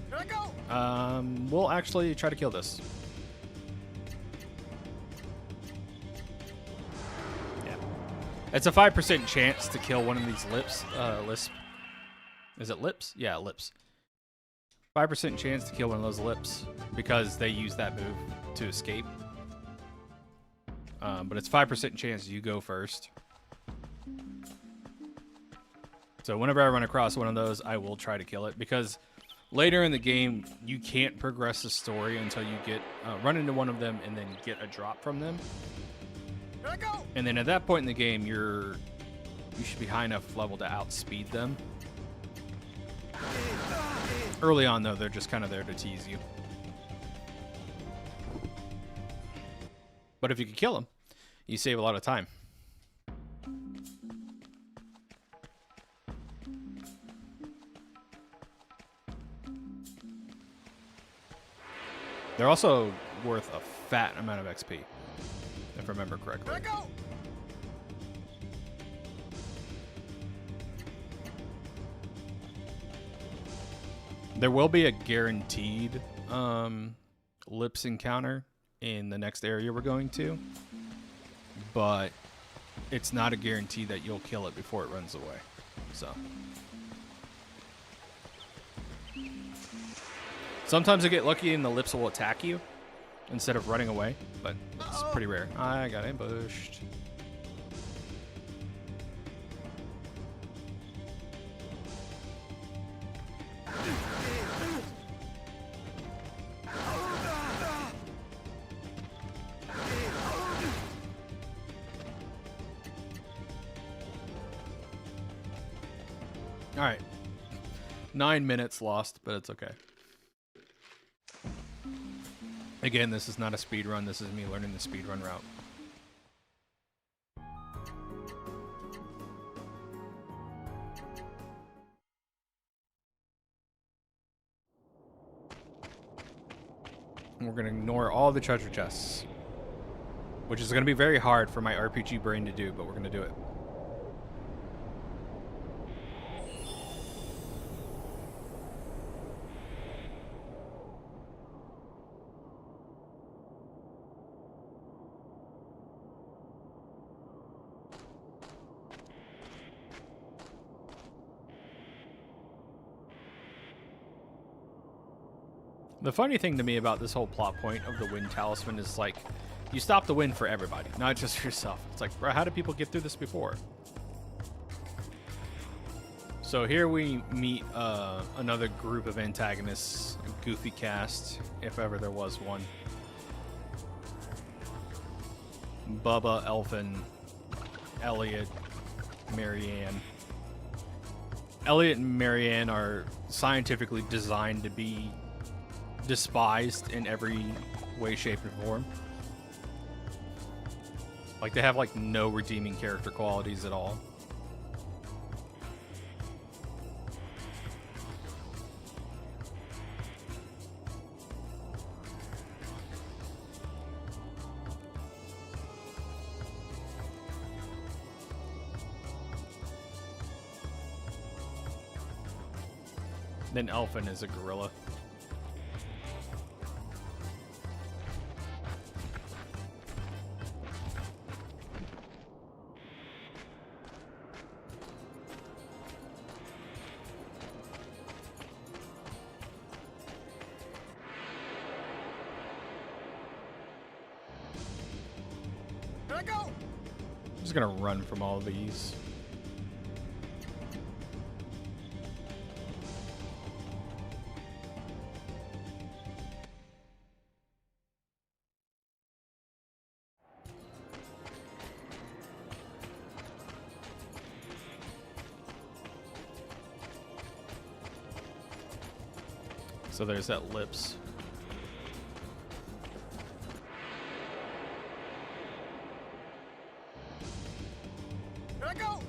Here I go. We'll actually try to kill this. Yeah. It's a 5% chance to kill one of these lisp. Is it lips? Yeah, lips. 5% chance to kill one of those lips because they use that move to escape. But it's 5% chance you go first. So whenever I run across one of those, I will try to kill it, because later in the game, you can't progress the story until you get run into one of them and then get a drop from them. Here I go. And then at that point in the game, you should be high enough level to outspeed them. Early on, though, they're just kind of there to tease you. But if you can kill them, you save a lot of time. They're also worth a fat amount of XP, if I remember correctly. Here I go. There will be a guaranteed lips encounter in the next area we're going to, but it's not a guarantee that you'll kill it before it runs away. So sometimes you get lucky and the lips will attack you instead of running away, but it's pretty rare. I got ambushed. All right. 9 minutes lost, but it's okay. Again, this is not a speed run. This is me learning the speed run route. And we're going to ignore all the treasure chests, which is going to be very hard for my RPG brain to do, but we're going to do it. The funny thing to me about this whole plot point of the wind talisman is like, you stop the wind for everybody, not just for yourself. It's like, bro, how did people get through this before? So here we meet another group of antagonists, a goofy cast, if ever there was one. Bubba, Elfin, Elliot, Marianne. Elliot and Marianne are scientifically designed to be despised in every way, shape, and form. Like, they have, like, no redeeming character qualities at all. Then Elfin is a gorilla. Here I go! I'm just gonna run from all of these. So there's that lips. Here I go!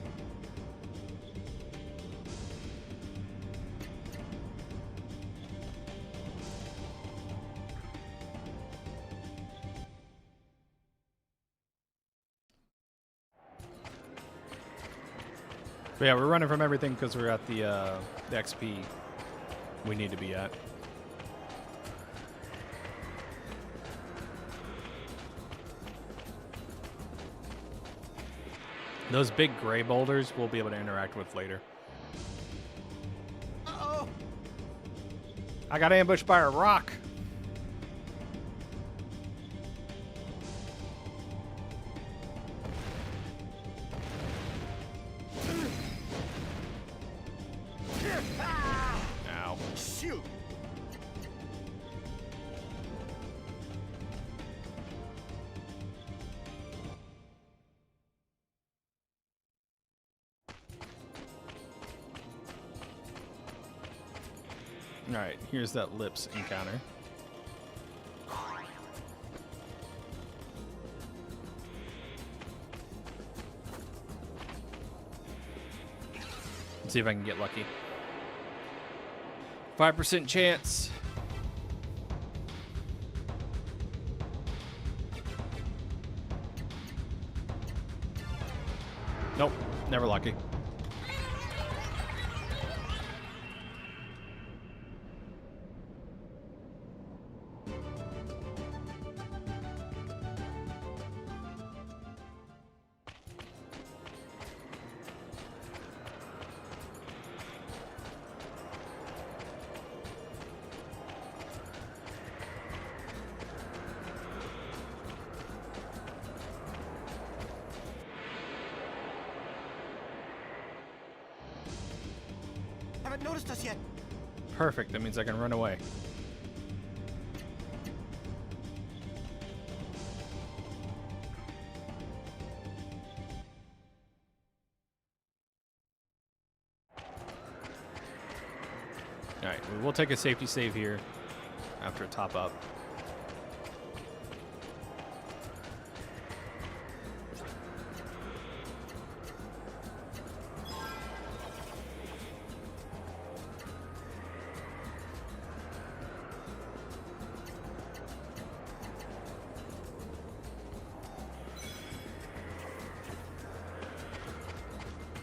But yeah, we're running from everything because we're at the XP we need to be at. Those big gray boulders we'll be able to interact with later. Uh-oh! I got ambushed by a rock. Ow. Shoot! Alright, here's that lips encounter. Let's see if I can get lucky. 5% chance. Nope, never lucky. Haven't noticed us yet. Perfect, that means I can run away. Alright, we will take a safety save here after a top up.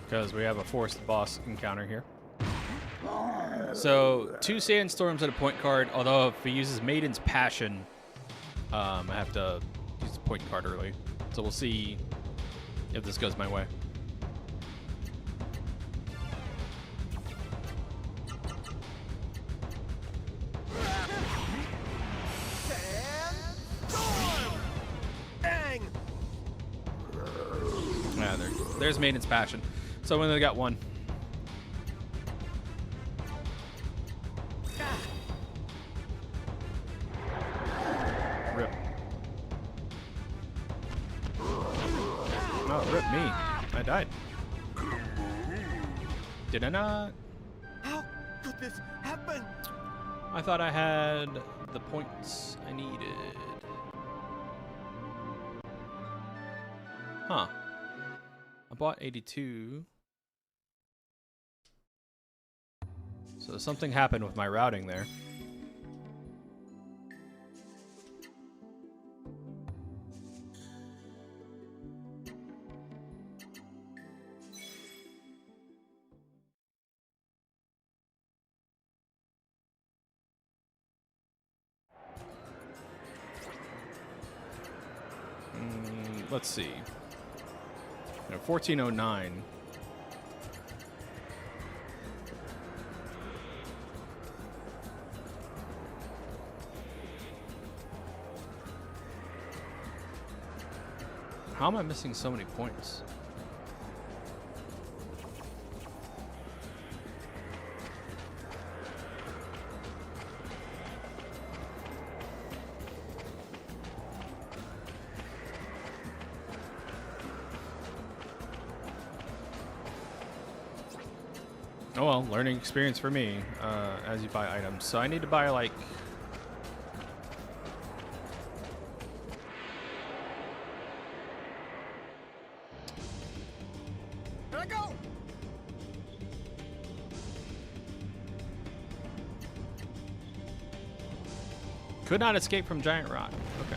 Because we have a forced boss encounter here. So, 2 sandstorms and a point card, although if he uses Maiden's Passion, I have to use the point card early. So we'll see if this goes my way. There's Maintenance Passion. So we only got one. Rip. Oh, rip me. I died. Did I not? How could this happen? I thought I had the points I needed. Huh. I bought 82. So something happened with my routing there. Let's see. 1409. How am I missing so many points? Oh well, learning experience for me as you buy items. So I need to buy like... Here I go! Could not escape from giant rock. Okay.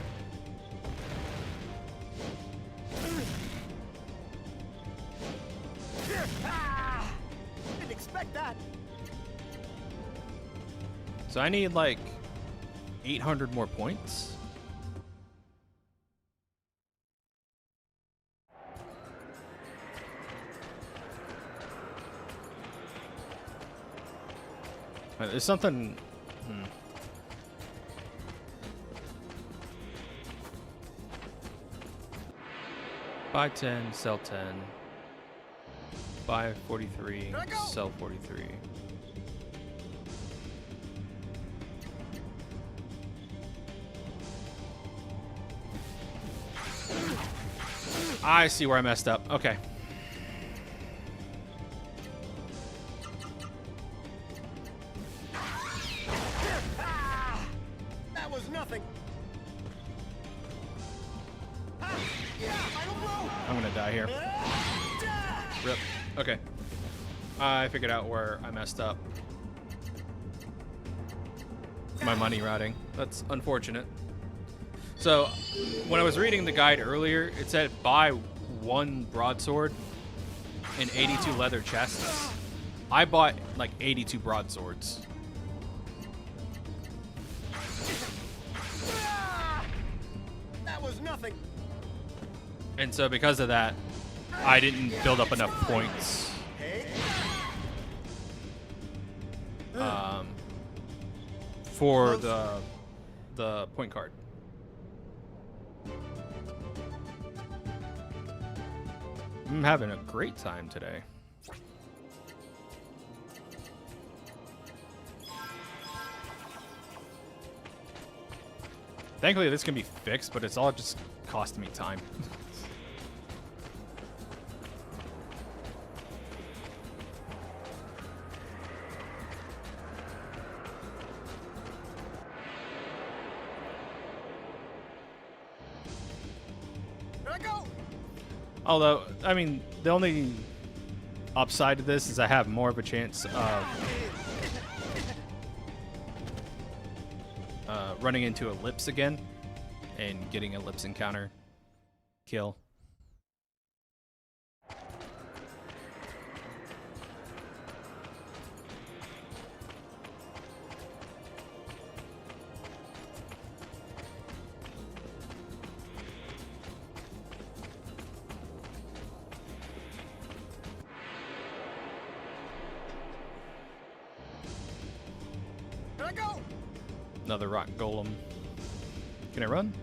Didn't expect that. So I need like 800 more points. There's something... Buy 10, sell 10. Buy 43, sell 43. I see where I messed up. Okay. That was nothing. I'm gonna die here. Rip. Okay. I figured out where I messed up. My money routing. That's unfortunate. So, when I was reading the guide earlier, it said buy 1 broadsword and 82 leather chests. I bought like 82 broadswords. That was nothing. And so because of that, I didn't build up enough points. For the point card. I'm having a great time today. Thankfully, this can be fixed, but it's all just costing me time. Although, I mean, the only upside to this is I have more of a chance of running into Ellipse again and getting Ellipse encounter kill. Another rock golem. Can I run?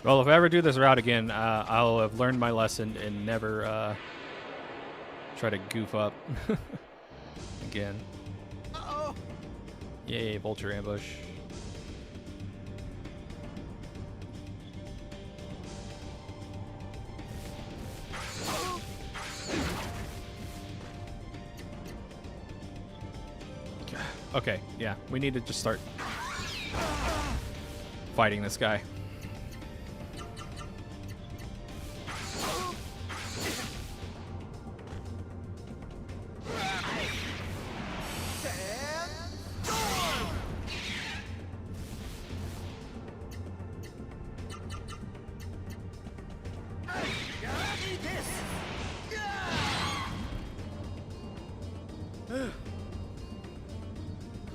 Well, if I ever do this route again, I'll have learned my lesson and never try to goof up again. Uh-oh. Yay, vulture ambush. Okay, yeah, we need to just start fighting this guy.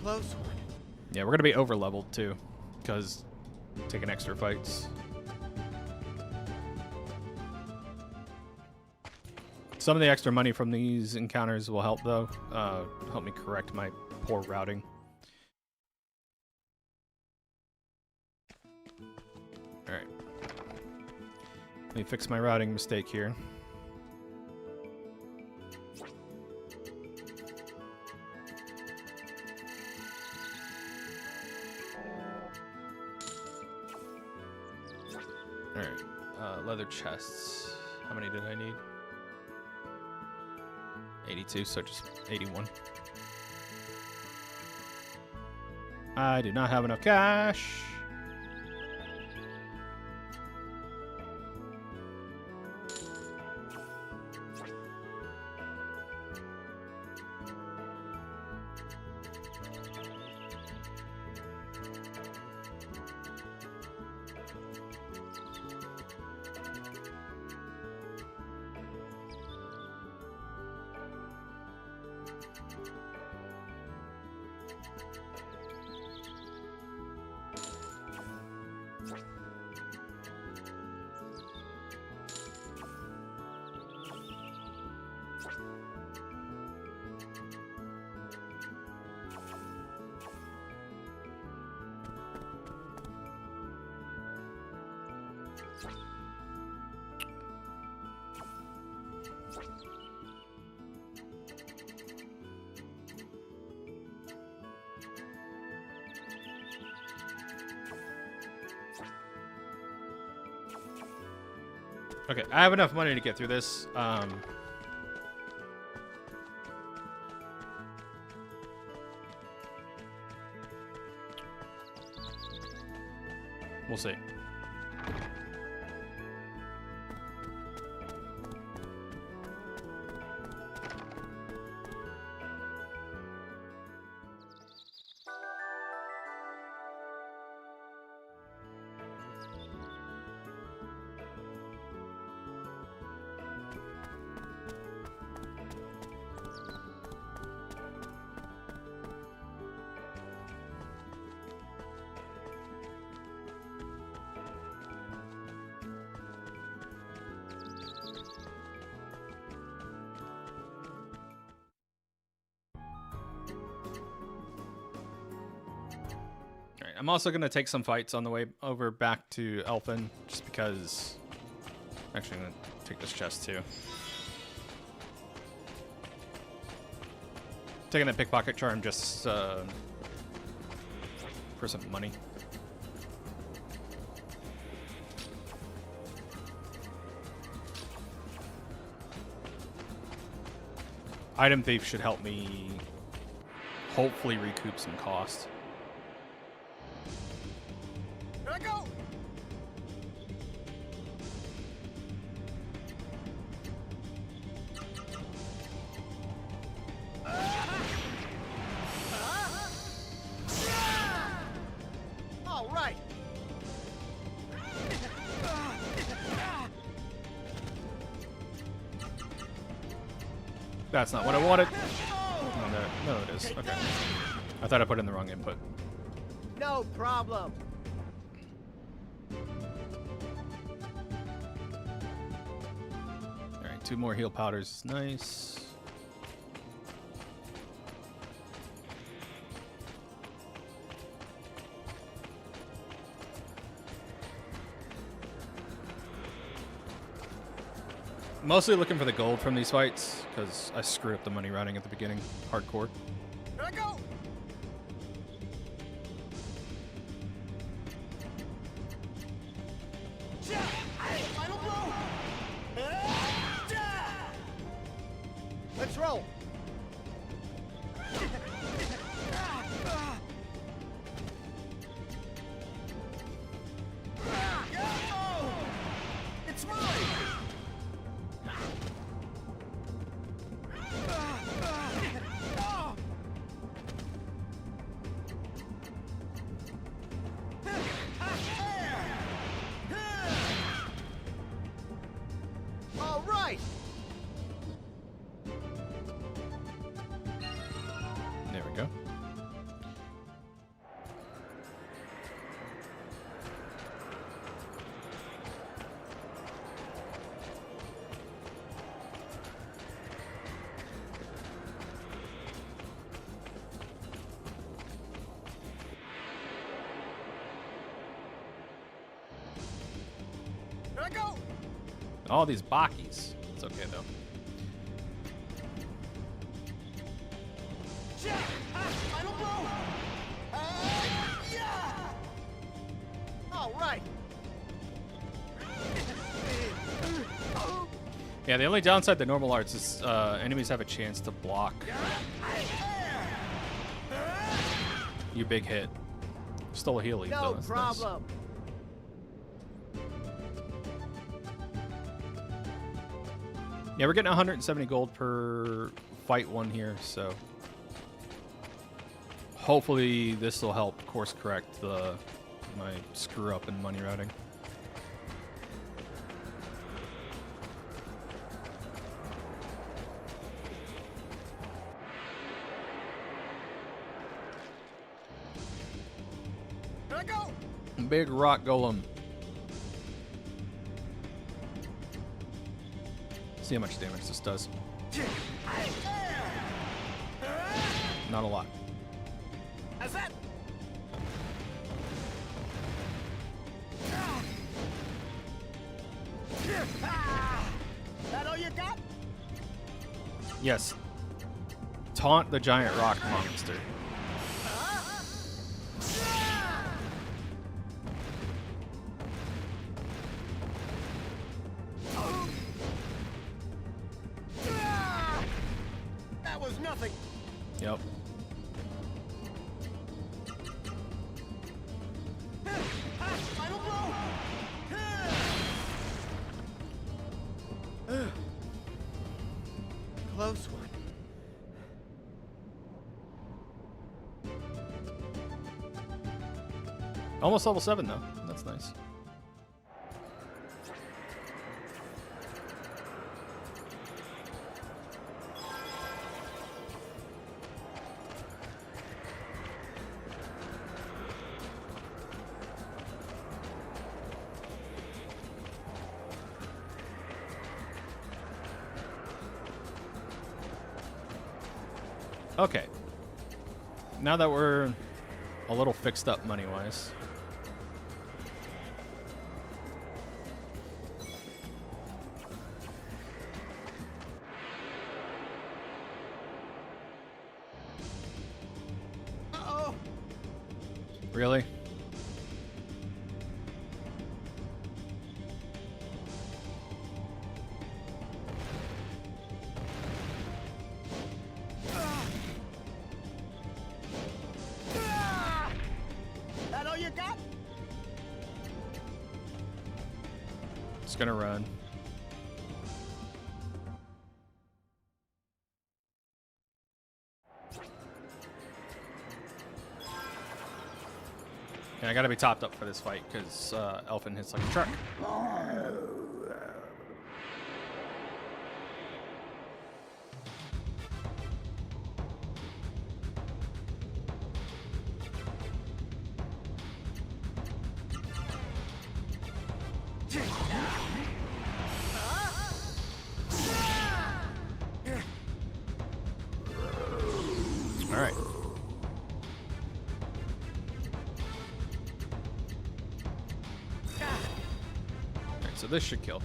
Close one. Yeah, we're gonna be over leveled too, because taking extra fights. Some of the extra money from these encounters will help though, help me correct my poor routing. All right, let me fix my routing mistake here. Alright, leather chests. How many did I need? 82, so just 81. I do not have enough cash. Okay, I have enough money to get through this. We'll see. I'm also going to take some fights on the way over back to Elfin, just because... Actually, I'm going to take this chest, too. Taking that pickpocket charm just for some money. Item thief should help me hopefully recoup some cost. Here I go. All right. That's not what I wanted. No, it is. Okay. I thought I put in the wrong input. No problem. Alright, 2 more heal powders. Nice. Mostly looking for the gold from these fights, because I screwed up the money routing at the beginning. Hardcore. Here I go. Final blow. Let's roll. It's mine. All right. There we go. Here I go. All these bakis. It's okay though. Final blow. Yeah. All right. Yeah, the only downside to normal arts is enemies have a chance to block your big hit. Still a heal lead, though. No That's nice. problem. Yeah, we're getting 170 gold per fight one here, so hopefully this will help course correct my screw up in money routing. Here I go. Big rock golem. See how much damage this does. Not a lot. How's that? That all you got? Yes. Taunt the giant rock monster. That was nothing. Yep. Final blow. Close one. Almost level 7 though. That's nice. Okay. Now that we're a little fixed up money-wise. Uh-oh. Really? That all you got? It's gonna run. And I gotta be topped up for this fight because Elfin hits like a truck. All right. So this should kill.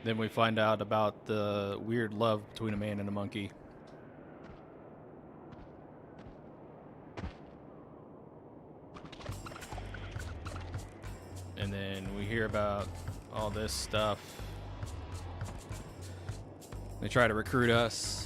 Then we find out about the weird love between a man and a monkey. And then we hear about all this stuff. They try to recruit us.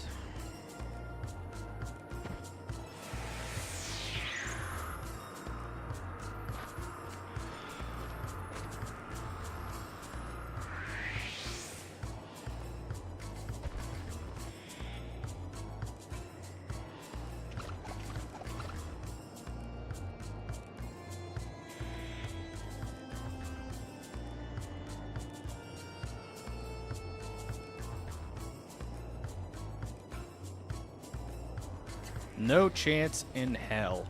No chance in hell.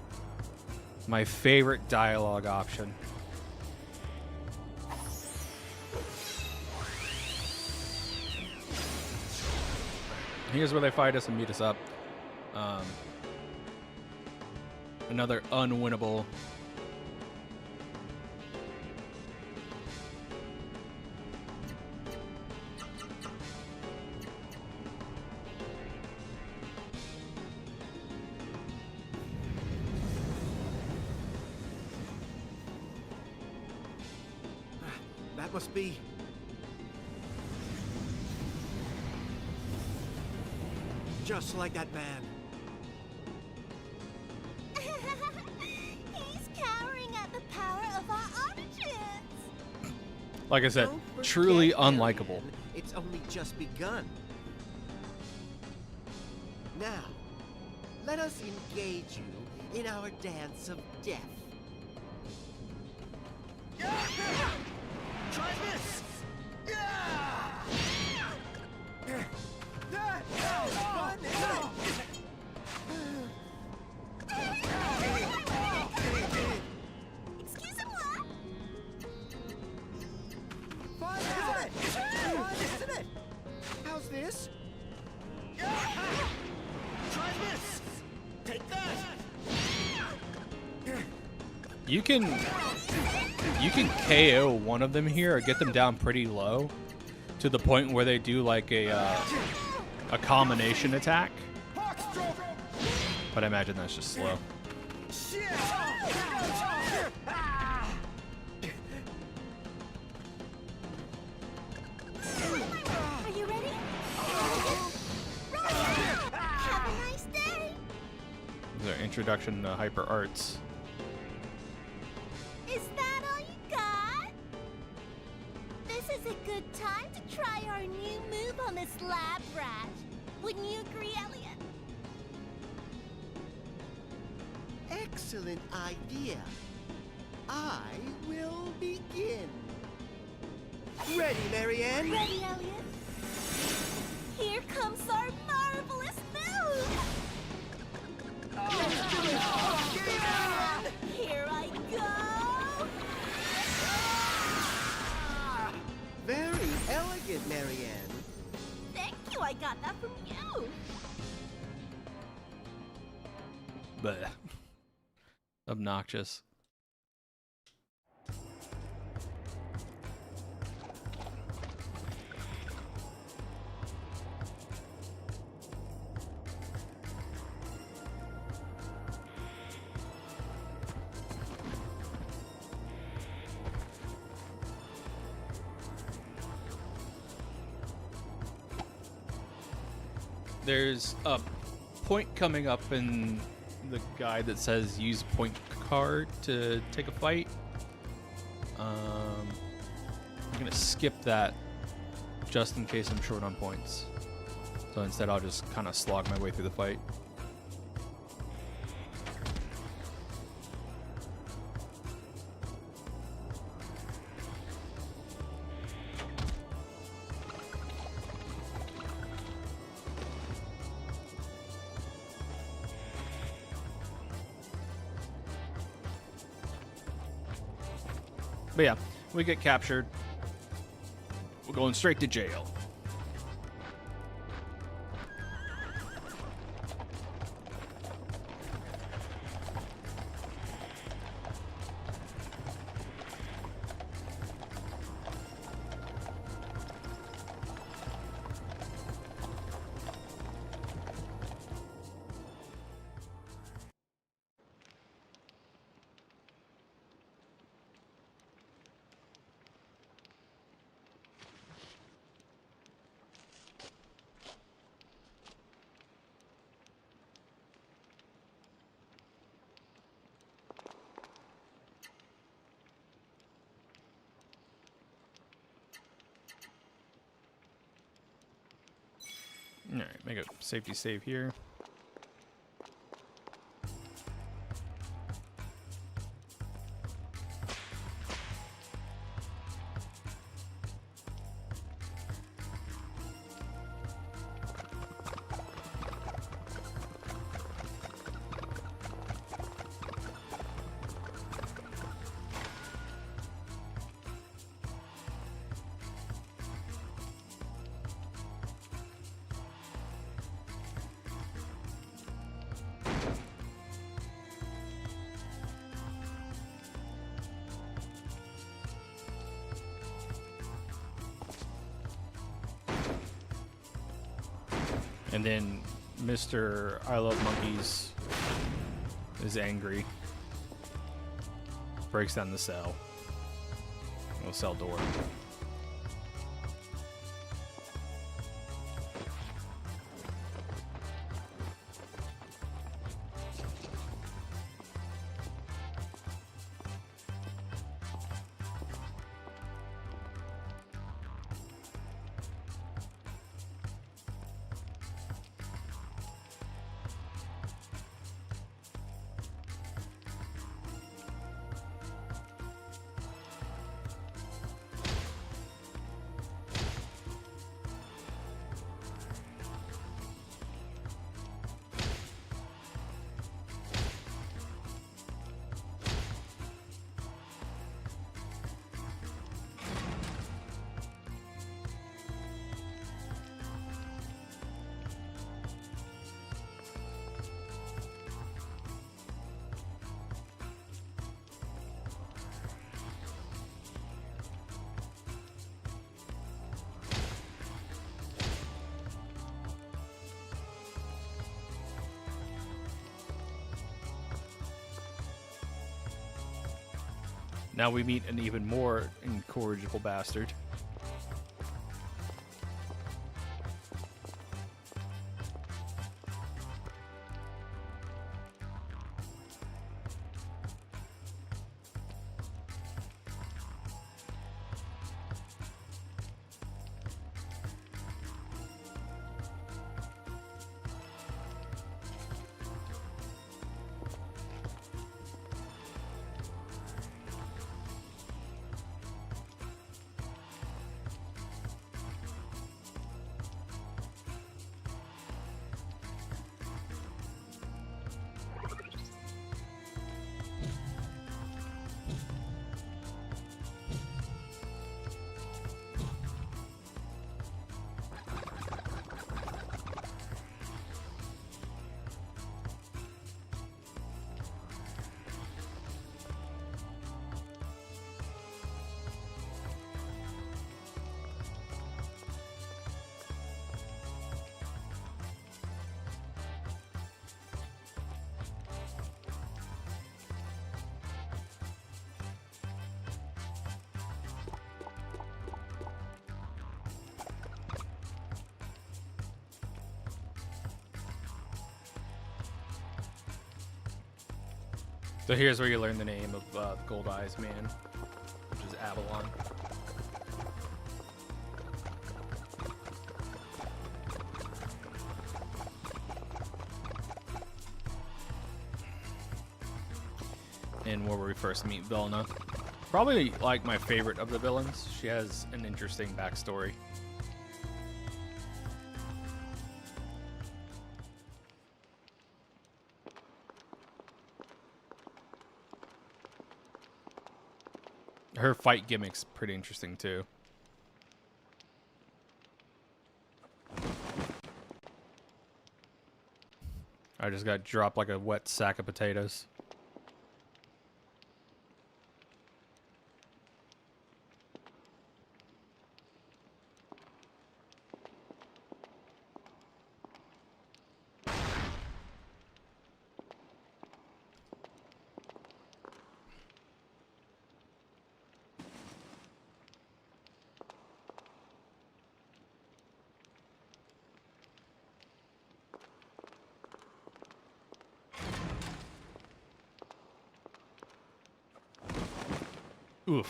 My favorite dialogue option. Here's where they fight us and meet us up. Another unwinnable. That must be... just like that man. He's cowering at the power of our origins. Like I said, Don't forget, truly Marianne, unlikable. It's only just begun. Now, let us engage you in our dance of death. Try this! Excusez-moi. Fun, isn't it? Fun, isn't it? How's this? Try this! Take that! You can KO one of them here or get them down pretty low to the point where they do like a combination attack. But I imagine that's just slow. Are you ready? Have a nice day. Their introduction to hyper arts. Is that all you got? This is a good time to try our new move on this lab rat. Wouldn't you agree, Elliot? Excellent idea. I will begin. Ready, Marianne? Ready, Elliot? Here comes our marvelous move! Here I go! Very elegant, Marianne. Thank you, I got that from you! Bleh. Obnoxious. There's a point coming up in the guide that says use point card to take a fight. I'm gonna skip that just in case I'm short on points. So instead I'll just kind of slog my way through the fight. But yeah, we get captured. We're going straight to jail. All right, make a safety save here. And then Mr. I Love Monkeys is angry. Breaks down the cell. The cell door. Now we meet an even more incorrigible bastard. So here's where you learn the name of the Gold Eyes Man, which is Avalon. And where we first meet Vilna. Probably like my favorite of the villains. She has an interesting backstory. Her fight gimmick's pretty interesting too. I just got dropped like a wet sack of potatoes. Oof.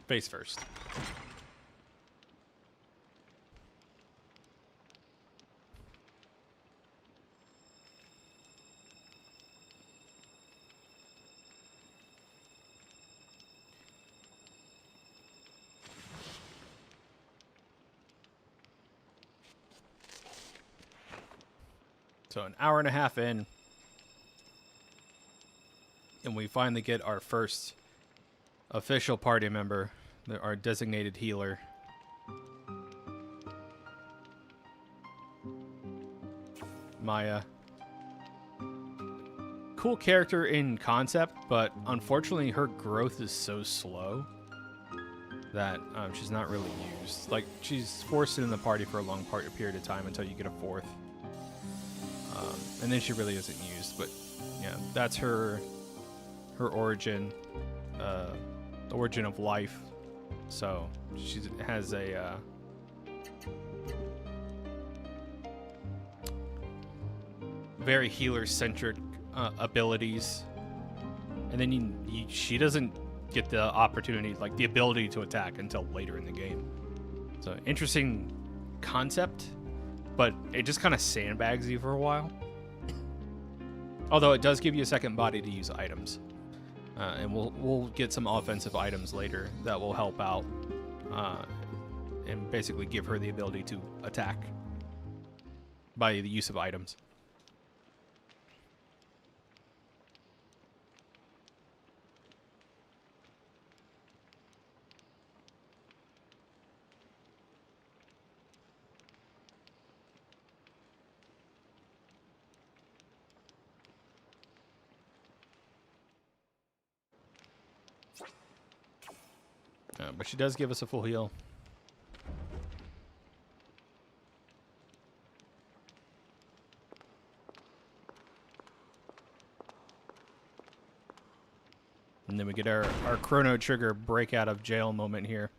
Face first. So an hour and a half in, and we finally get our first official party member, our designated healer. Maya. Cool character in concept, but unfortunately her growth is so slow that she's not really used. Like, she's forced in the party for a long period of time until you get a fourth. And then she really isn't used, but yeah, that's her origin, origin of life. So she has a very healer-centric abilities, and then she doesn't get the opportunity, like the ability to attack until later in the game. So interesting concept, but it just kind of sandbags you for a while. Although it does give you a second body to use items, and we'll get some offensive items later that will help out, and basically give her the ability to attack by the use of items. But she does give us a full heal. And then we get our Chrono Trigger break out of jail moment here.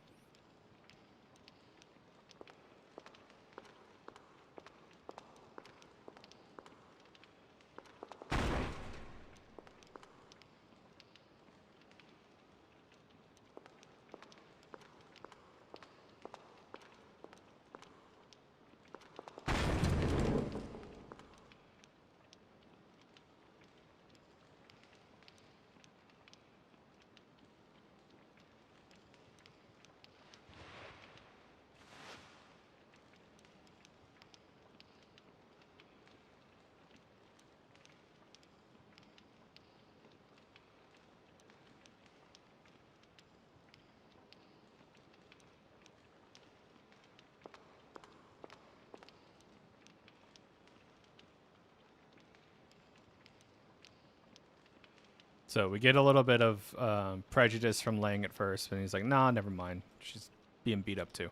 So we get a little bit of prejudice from Lang at first, and he's like, nah, never mind. She's being beat up too.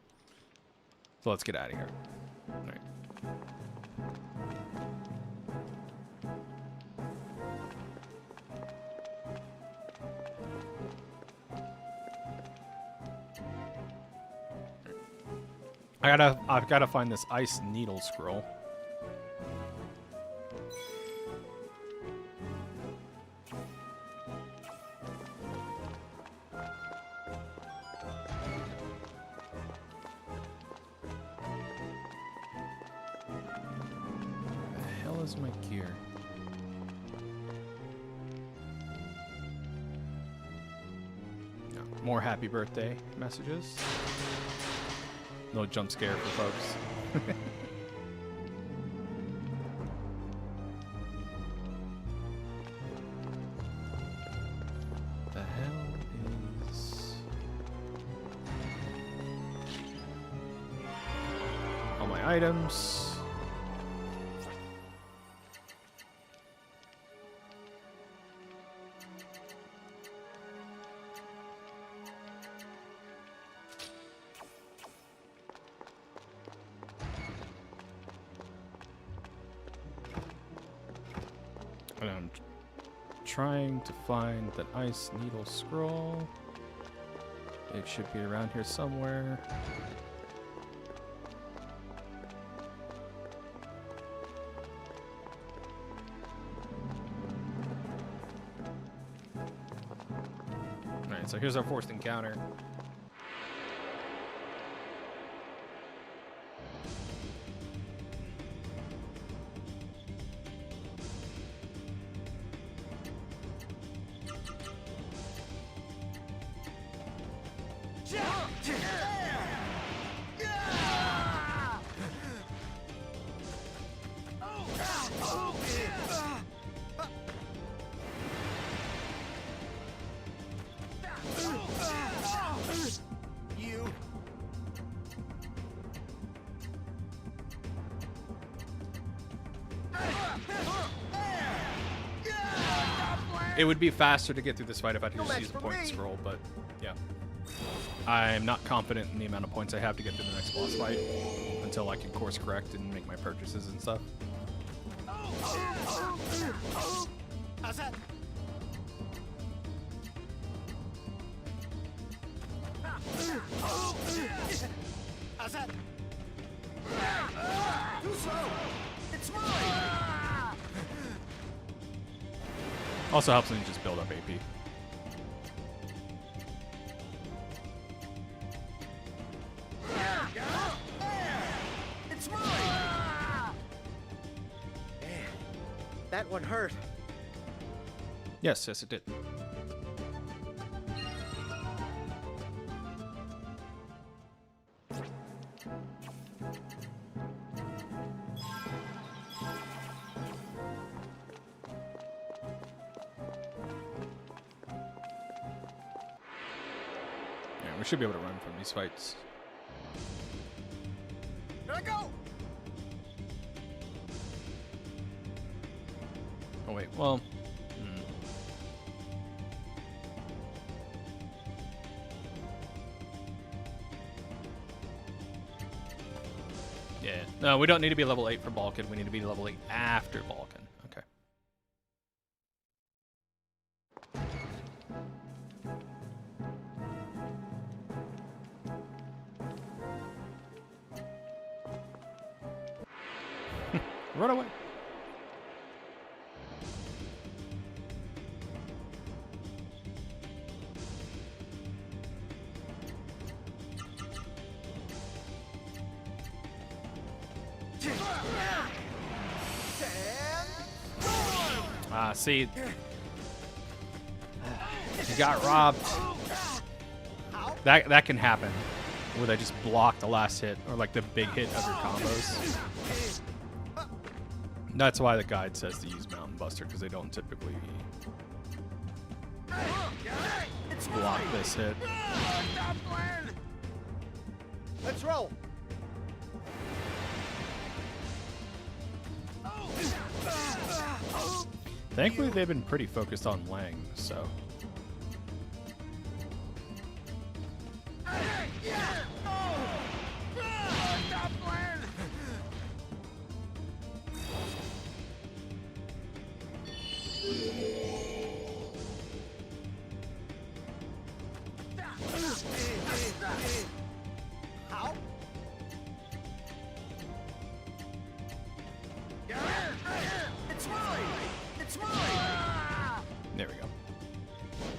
So let's get out of here. All right. I've gotta find this ice needle scroll. My gear. No, more happy birthday messages. No jump scare for folks. The hell is all my items? And I'm trying to find that ice needle scroll. It should be around here somewhere. Alright, so here's our forced encounter. It would be faster to get through this fight if I could No just match use the for point me. scroll, but yeah. I'm not confident in the amount of points I have to get through the next boss fight until I can course correct and make my purchases and stuff. How's that? How's that? Too slow. It's mine. Also helps me just build up AP. It's mine. Man, that one hurt. Yes, yes it did. Yeah, we should be able to run from these fights. Here I go. Oh wait, well... Yeah, no, we don't need to be level 8 for Balkan. We need to be level 8 after Balkan. Okay. Run away. See, you got robbed. That can happen, where they just block the last hit or like the big hit of your combos. That's why the guide says to use Mountain Buster, because they don't typically block this hit. Let's roll. Thankfully, they've been pretty focused on Lang, so. How? It's mine. It's mine. There we go.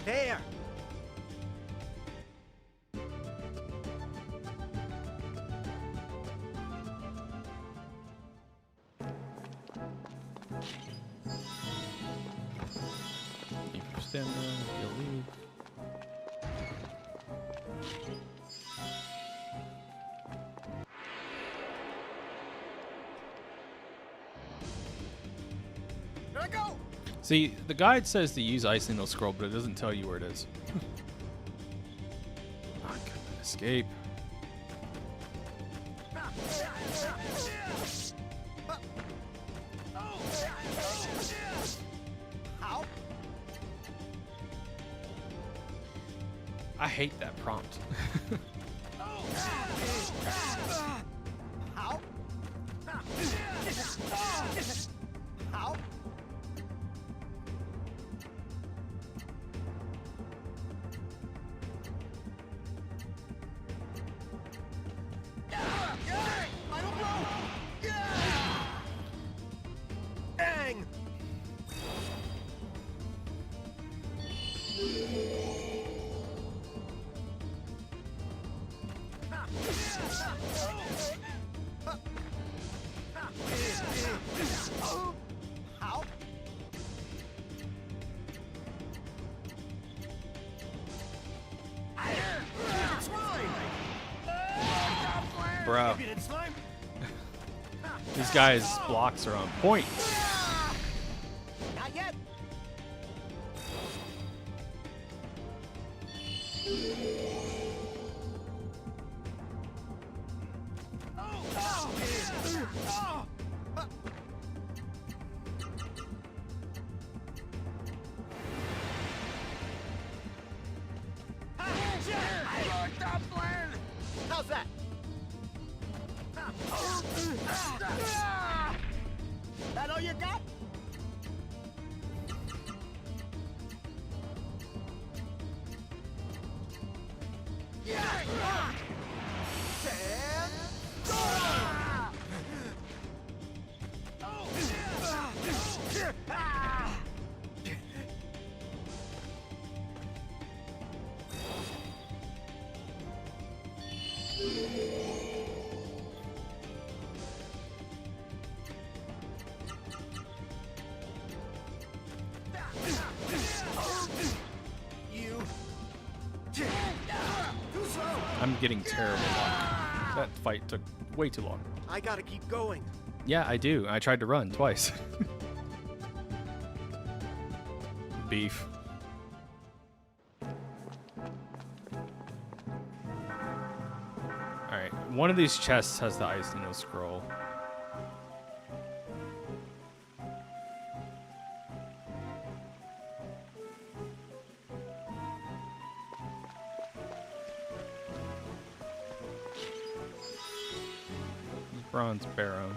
There. Keep your stamina, you'll leave. Here I go. See, the guide says to use Ice Needle Scroll, but it doesn't tell you where it is. I couldn't escape. How? I hate that prompt. How? How? Final blow! Bang! How? It's mine! Bro, Maybe it's slime? these guys' blocks are on point. Not yet. How's that? That all you got? I'm getting terrible luck. That fight took way too long. I gotta keep going. Yeah, I do. I tried to run twice. Beef. Alright, one of these chests has the Ice Needle scroll. Bronze Barrow.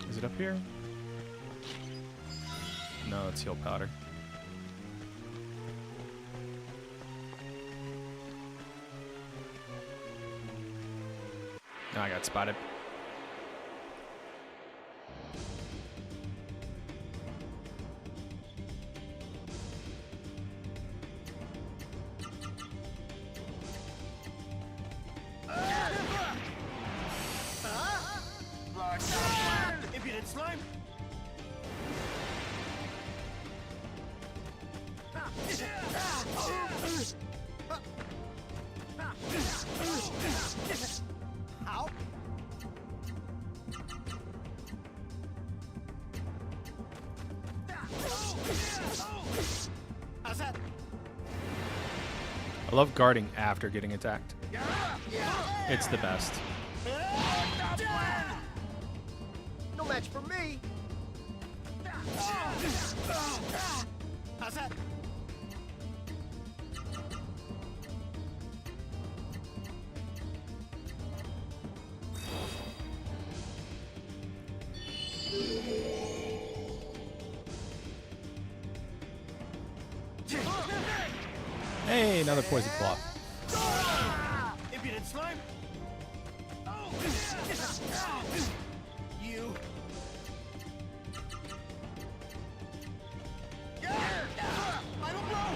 Is it up here? No, it's heal powder. No, I got spotted. Impudent slime! Ow! How's that? I love guarding after getting attacked. It's the best. No match for me. How's that? Hey, another poison claw. Impudent slime. You. Final blow.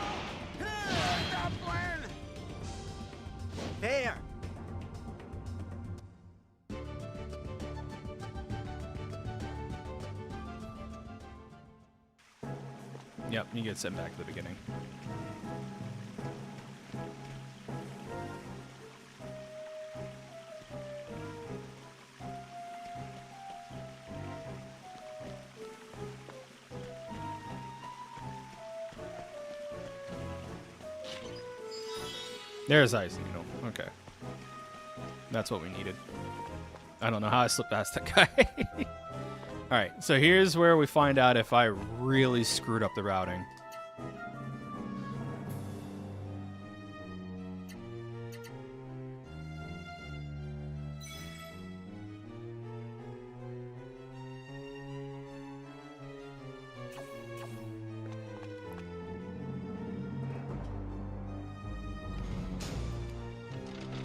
Stop playing. There. Yep, you get sent back to the beginning. There's Ice Needle. Okay. That's what we needed. I don't know how I slipped past that guy. Alright, so here's where we find out if I really screwed up the routing.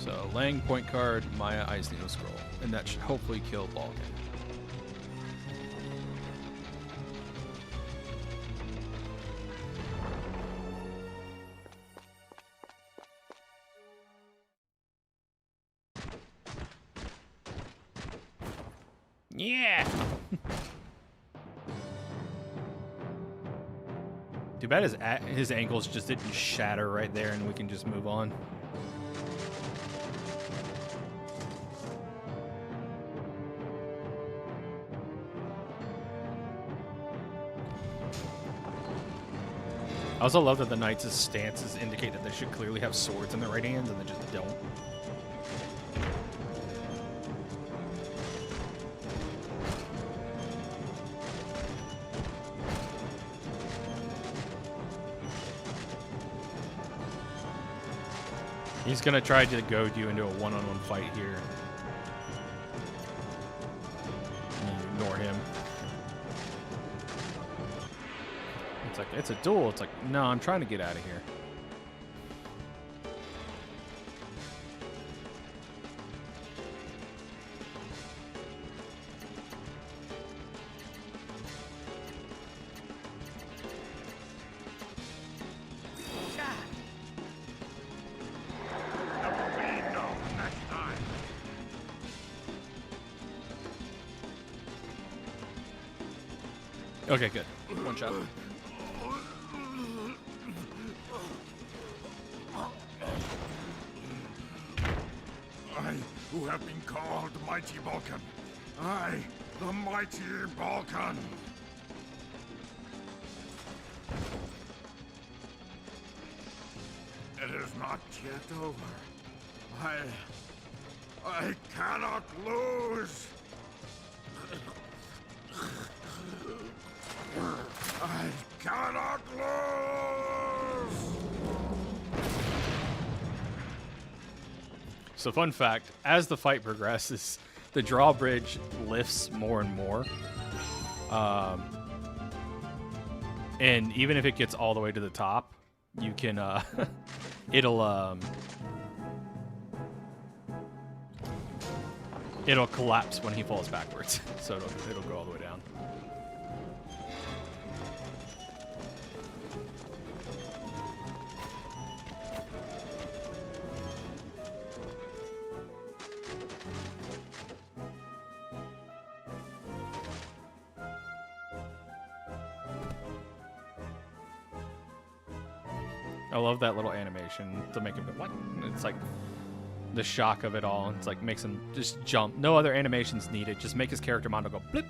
So, Lang point card, Maya Ice Needle scroll, and that should hopefully kill Balkan. Yeah! Too bad his ankles just didn't shatter right there and we can just move on. I also love that the Knights' stances indicate that they should clearly have swords in their right hands and they just don't. He's gonna try to goad you into a one-on-one fight here. And you ignore him. It's like, it's a duel. It's like, no, I'm trying to get out of here. Okay, good. One shot. I, who have been called Mighty Balkan. I, the Mighty Balkan. It is not yet over. I cannot lose. I cannot lose! So fun fact, as the fight progresses, the drawbridge lifts more and more. And even if it gets all the way to the top, you can, it'll collapse when he falls backwards. So it'll go all the way down. I love that little animation to make him go, what? It's like the shock of it all. It's like makes him just jump. No other animations needed. Just make his character model go blip.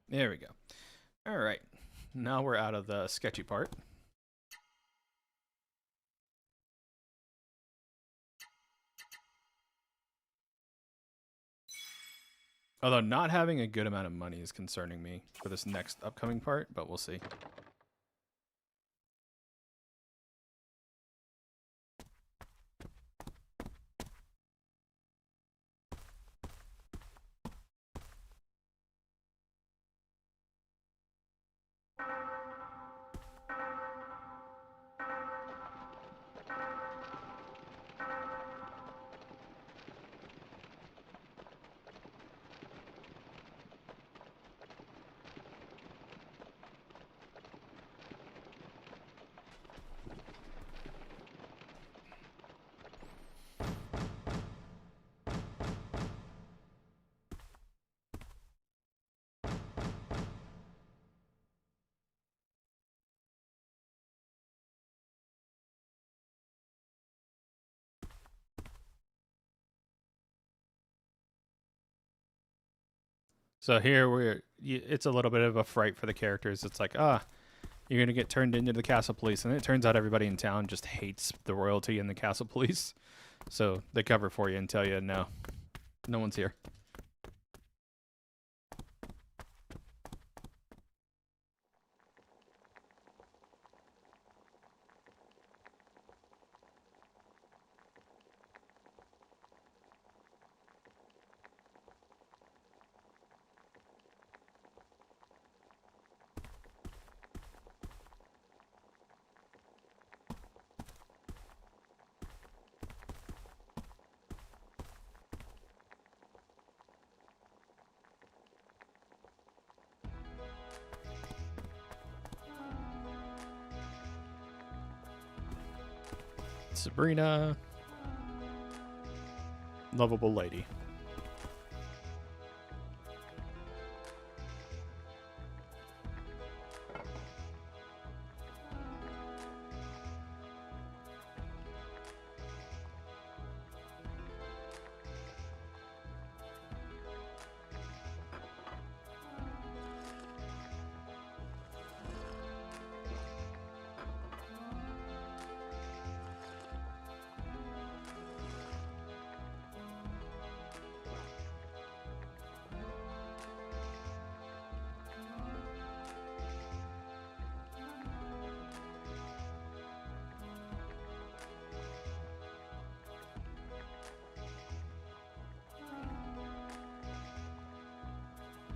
There we go. All right. Now we're out of the sketchy part. Although not having a good amount of money is concerning me for this next upcoming part, but we'll see. So here it's a little bit of a fright for the characters. It's like, you're going to get turned into the castle police. And it turns out everybody in town just hates the royalty and the castle police. So they cover for you and tell you, no one's here. Sabrina. Lovable lady.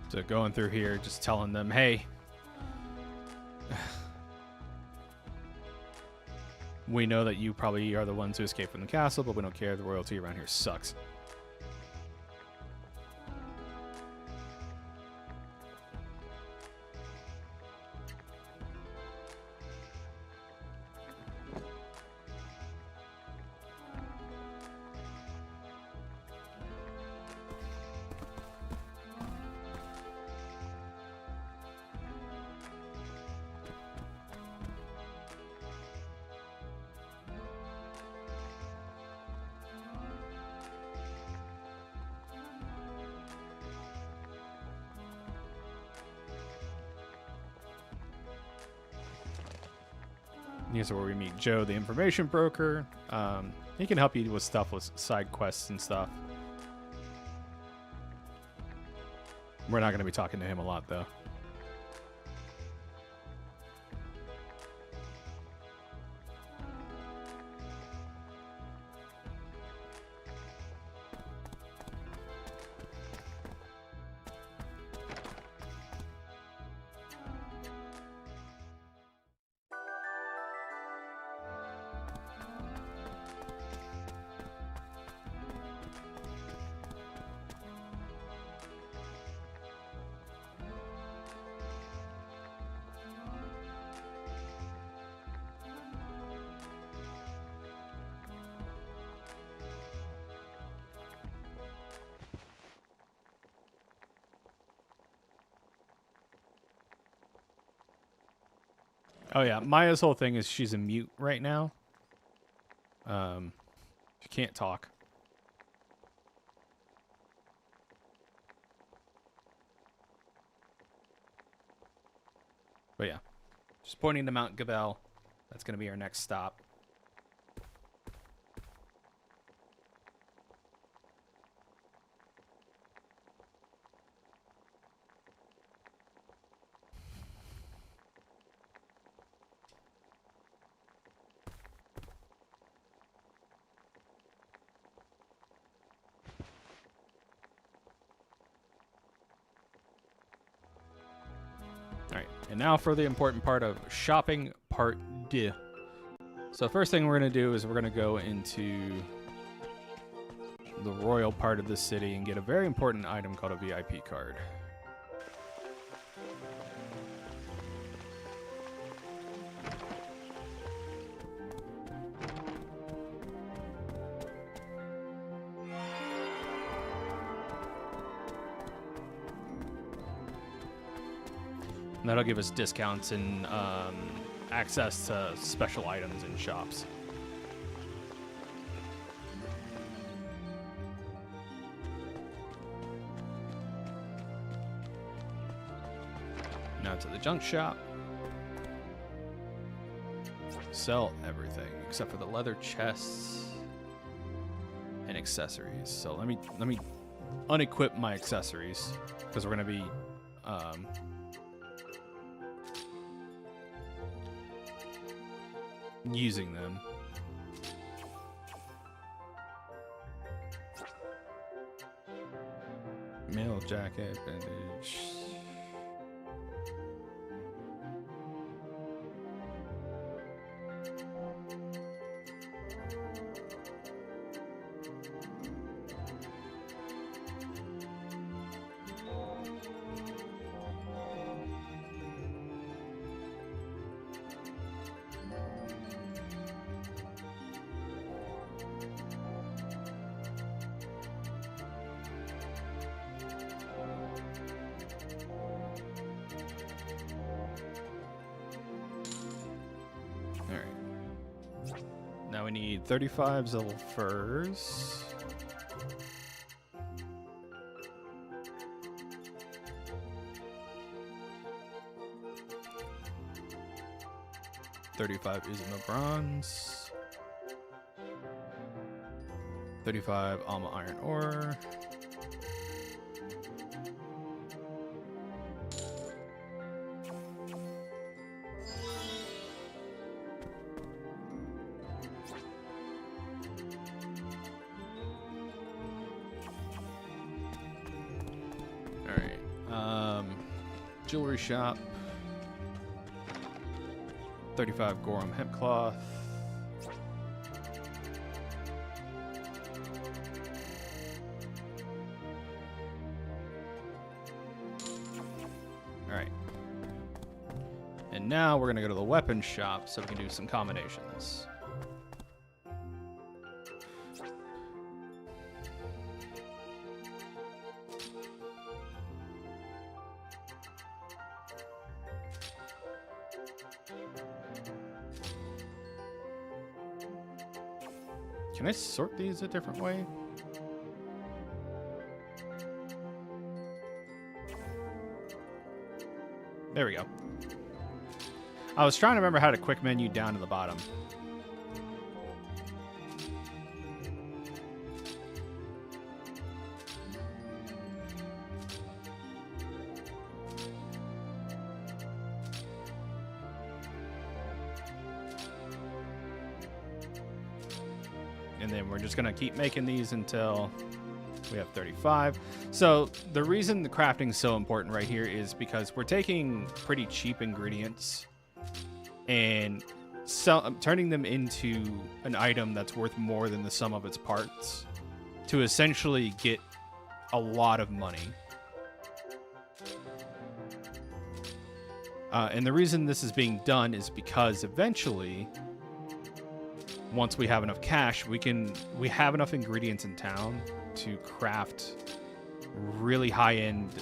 So going through here, just telling them, hey, we know that you probably are the ones who escaped from the castle, but we don't care. The royalty around here sucks. Here's where we meet Joe, the information broker. He can help you with stuff with side quests and stuff. We're not going to be talking to him a lot, though. Oh yeah, Maya's whole thing is she's a mute right now. She can't talk. But yeah, just pointing to Mount Gabel. That's gonna be our next stop. And now for the important part of shopping part 2. So first thing we're going to do is we're going to go into the royal part of the city and get a very important item called a VIP card. And that'll give us discounts and access to special items in shops. Now to the junk shop. Sell everything except for the leather chests and accessories. So let me unequip my accessories because we're gonna be using them. Mail jacket, bandage. Alright. Now we need 35 Zealful Furs. $35 Izuma Bronze. 35 Alma Iron Ore. Jewelry shop. 35 Gorum hemp cloth. Alright. And now we're going to go to the weapon shop so we can do some combinations. Can I sort these a different way? There we go. I was trying to remember how to quick menu down to the bottom. And then we're just going to keep making these until we have 35. So the reason the crafting is so important right here is because we're taking pretty cheap ingredients and turning them into an item that's worth more than the sum of its parts to essentially get a lot of money. And the reason this is being done is because eventually, once we have enough cash, we have enough ingredients in town to craft really high-end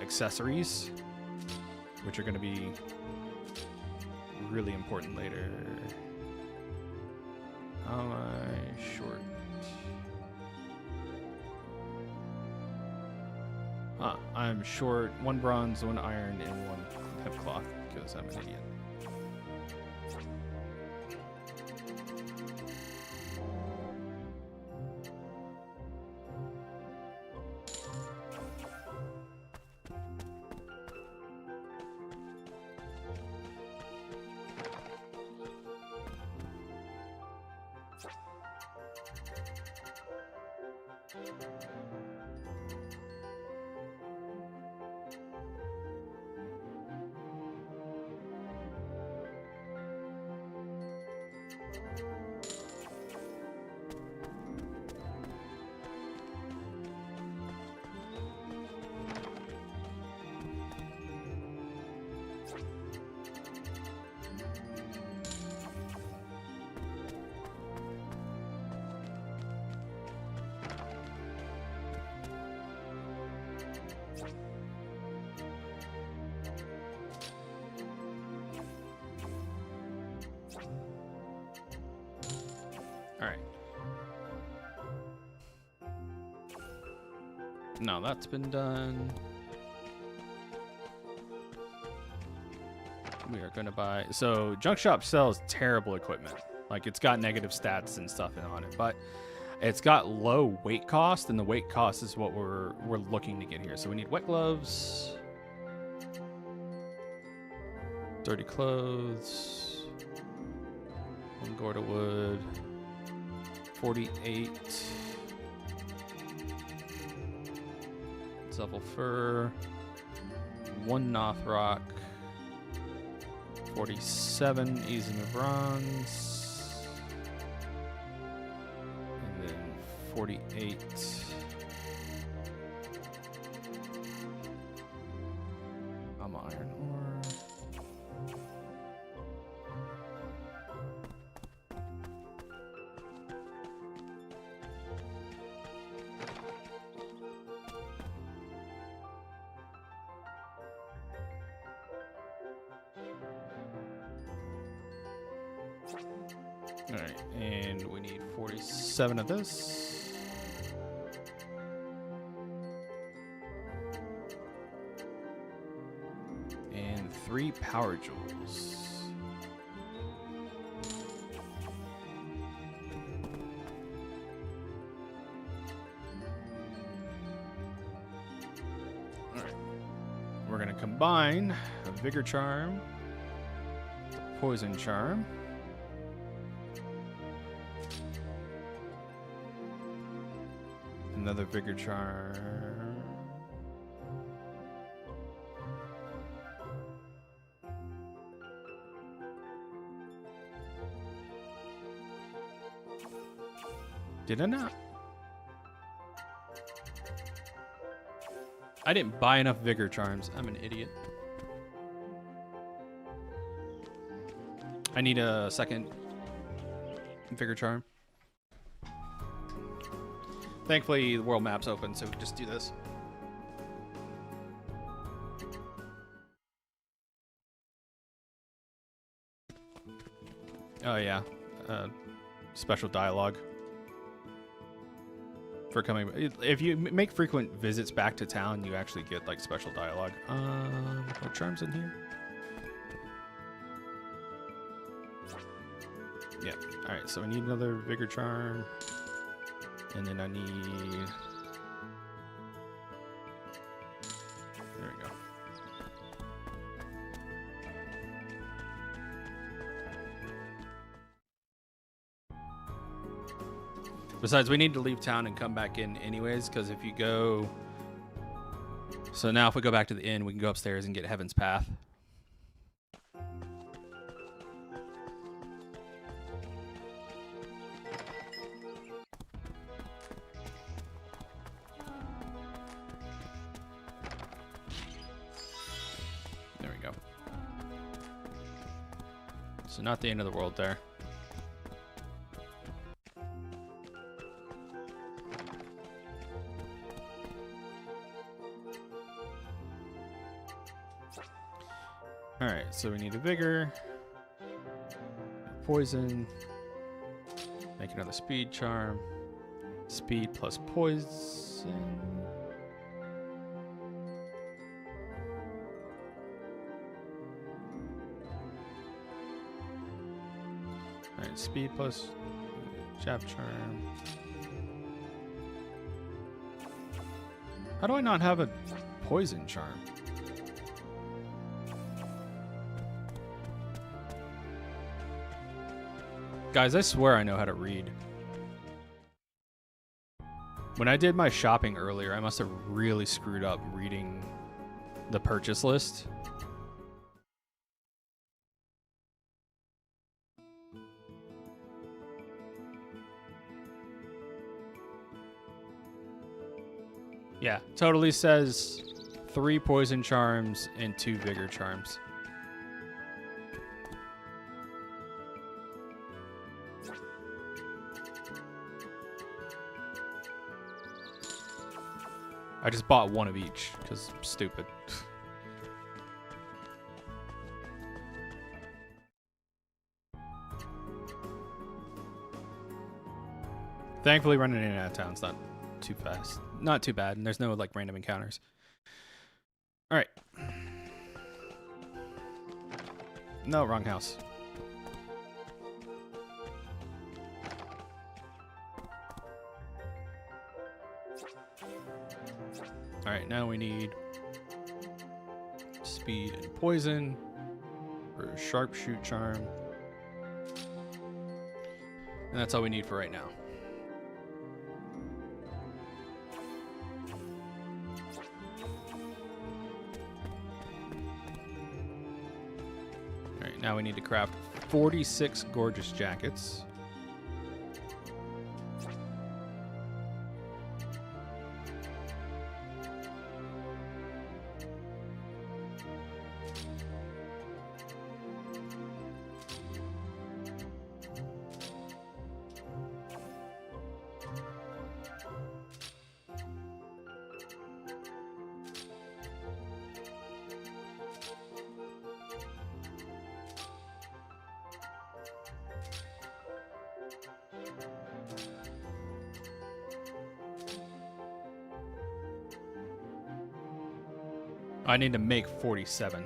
accessories, which are going to be really important later. How am I short? I'm short 1 bronze, 1 iron, and 1 hemp cloth because I'm an idiot. No, that's been done. We are going to buy... So, Junk Shop sells terrible equipment. Like, it's got negative stats and stuff on it, but it's got low weight cost, and the weight cost is what we're looking to get here. So, we need wet gloves, dirty clothes, 1 gourd of wood, 48... Zealful Fur, 1 Nothrock, 47 Izuma Bronze, and then 48 Alma Iron Ore. Alright, and we need 47 of this. And 3 power jewels. Alright. We're going to combine a Vigor Charm, Poison Charm, another Vigor Charm, did I not? I didn't buy enough Vigor Charms. I'm an idiot. I need a second Vigor Charm. Thankfully, the world map's open, so we can just do this. Oh, yeah. Special dialogue. For coming. If you make frequent visits back to town, you actually get, like, special dialogue. What charms in here? Yeah. Alright, so I need another Vigor Charm. And then I need... There we go. Besides, we need to leave town and come back in anyways, because if you go... So now if we go back to the inn, we can go upstairs and get Heaven's Path. There we go. So not the end of the world there. Alright, so we need a Vigor, Poison, make another Speed Charm, Speed plus Poison. Alright, Speed plus Jab Charm. How do I not have a Poison Charm? Guys, I swear I know how to read. When I did my shopping earlier, I must have really screwed up reading the purchase list. Yeah, totally says 3 Poison Charms and 2 Vigor Charms. I just bought 1 of each, because I'm stupid. Thankfully, running in and out of town's not too fast. Not too bad, and there's no, like, random encounters. Alright. No, wrong house. Alright, now we need Speed and Poison for Sharpshoot Charm. And that's all we need for right now. Alright, now we need to craft 46 Gorgeous Jackets. I need to make 47.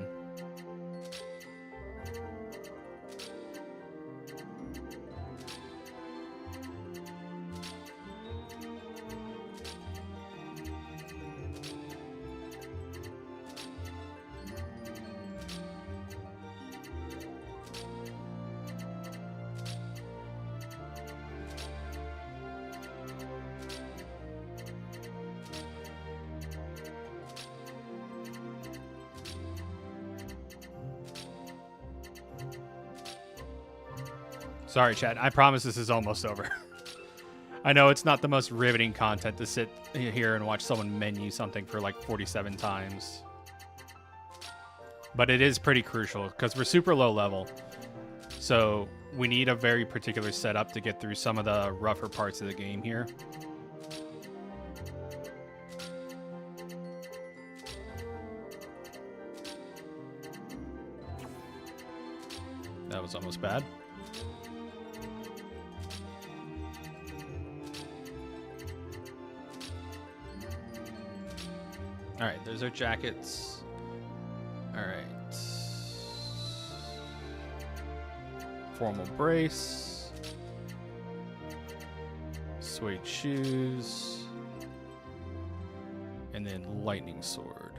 Sorry, chat. I promise this is almost over. I know it's not the most riveting content to sit here and watch someone menu something for like 47 times. But it is pretty crucial because we're super low level. So we need a very particular setup to get through some of the rougher parts of the game here. That was almost bad. All right, there's our jackets. All right. Formal brace. Suede shoes. And then lightning sword.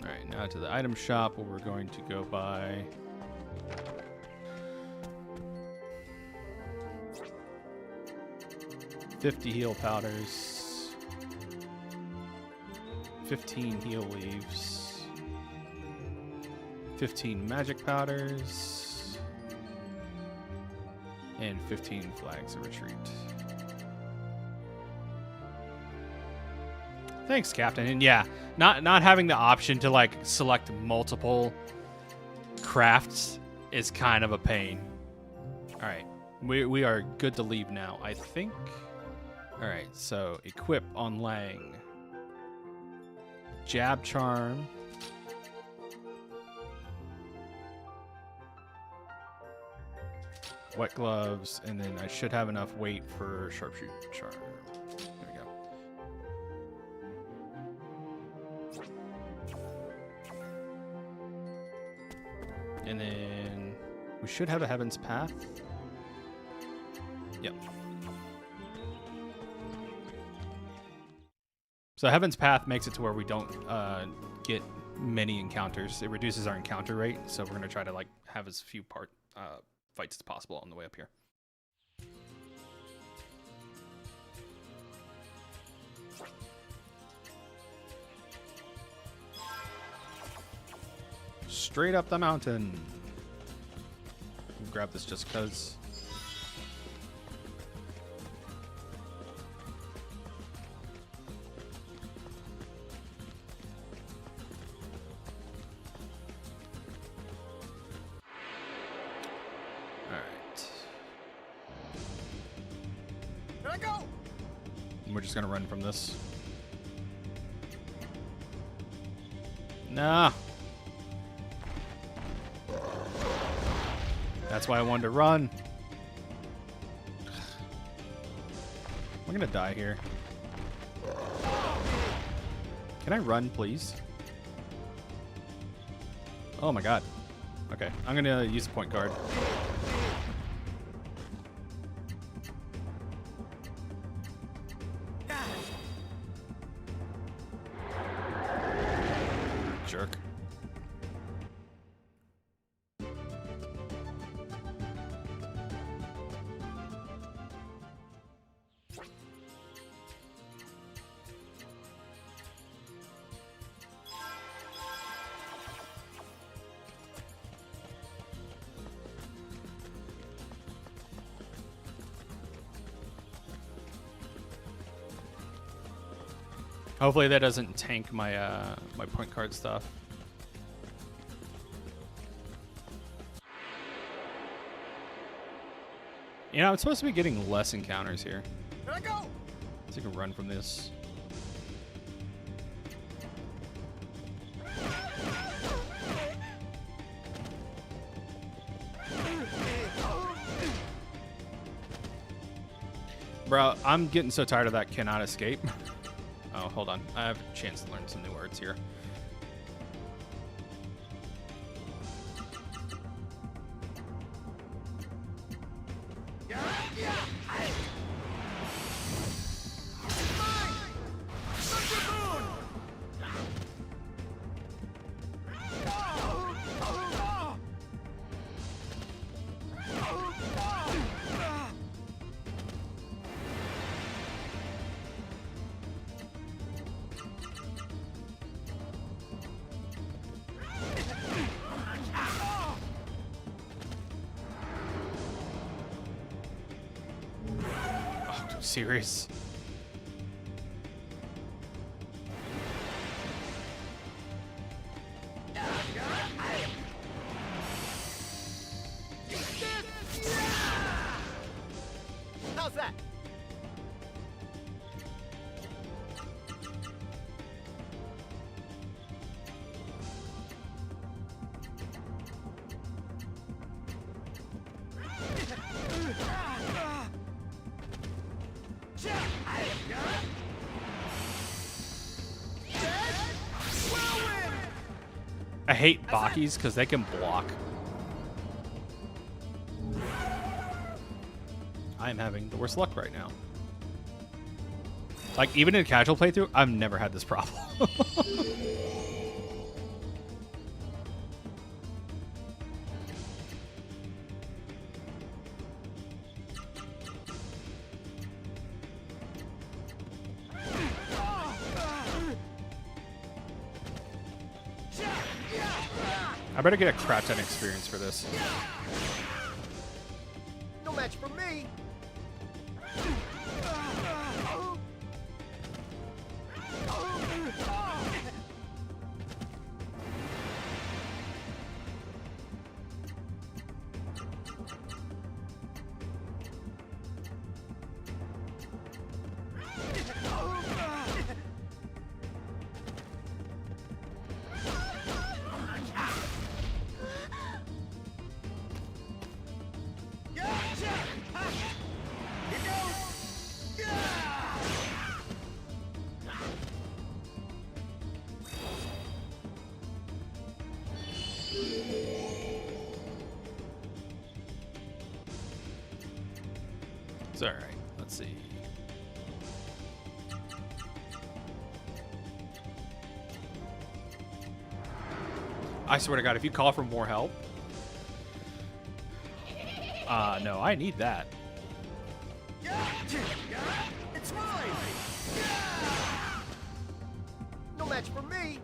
Alright, now to the item shop where we're going to go buy $50 heal powders, 15 heal leaves, 15 magic powders, and 15 flags of retreat. Thanks, Captain. And yeah, not having the option to like select multiple crafts is kind of a pain. All right, we are good to leave now, I think. All right, so equip on Lang. Jab charm. Wet gloves, and then I should have enough weight for sharpshoot charm. There we go. And then we should have a Heaven's Path. Yep. So Heaven's Path makes it to where we don't get many encounters. It reduces our encounter rate, so we're going to try to like have as few fights as possible on the way up here. Straight up the mountain. We'll grab this just because. We're just gonna run from this. Nah. That's why I wanted to run. I'm gonna die here. Can I run, please? Oh my god. Okay, I'm gonna use the point guard. Jerk. Hopefully that doesn't tank my my point card stuff. You know, I'm supposed to be getting less encounters here. Here I go. So you can run from this. Bro, I'm getting so tired of that cannot escape. Oh, hold on. I have a chance to learn some new words here. Serious. How's that? I hate Bakis because they can block. I'm having the worst luck right now. Like, even in a casual playthrough, I've never had this problem. I better get a crap ton experience for this. No match for me. It's alright. Let's see. I swear to God, if you call for more help. No, I need that. It's mine. No match for me.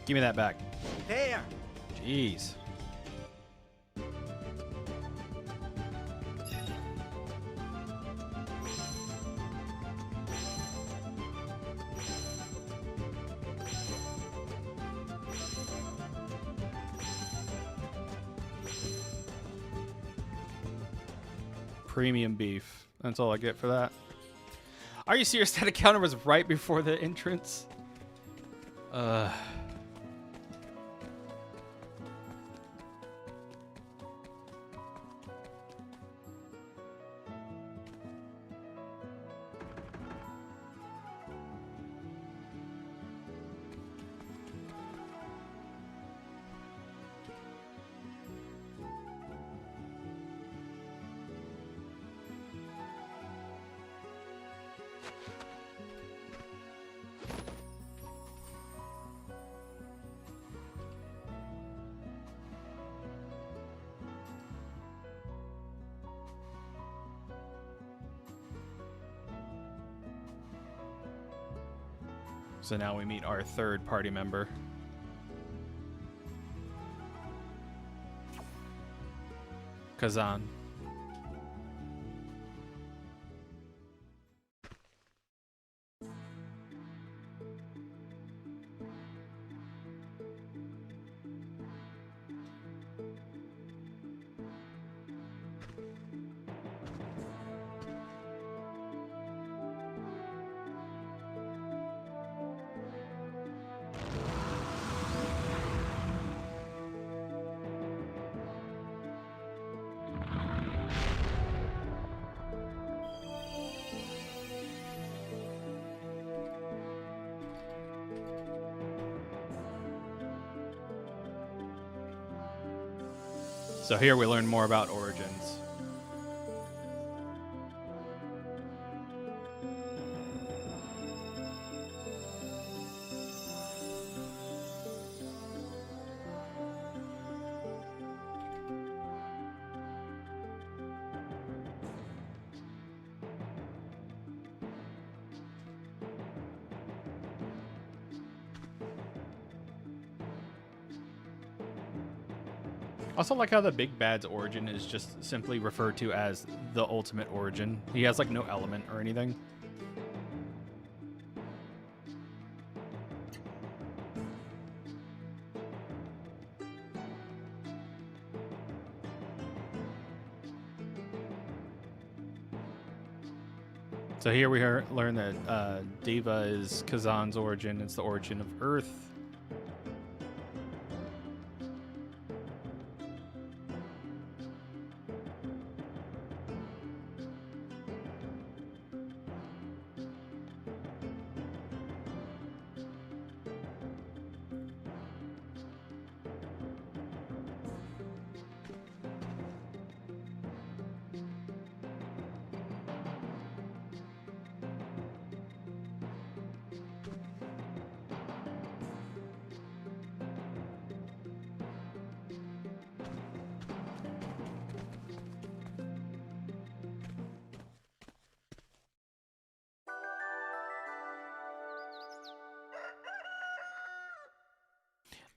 Give me that back. There. Jeez. Premium beef. That's all I get for that. Are you serious? That encounter was right before the entrance? So now we meet our third party member. Kazan. So here we learn more about origins. Also like how the big bad's origin is just simply referred to as the ultimate origin. He has like no element or anything. So here we learn that Diva is Kazan's origin. It's the origin of Earth.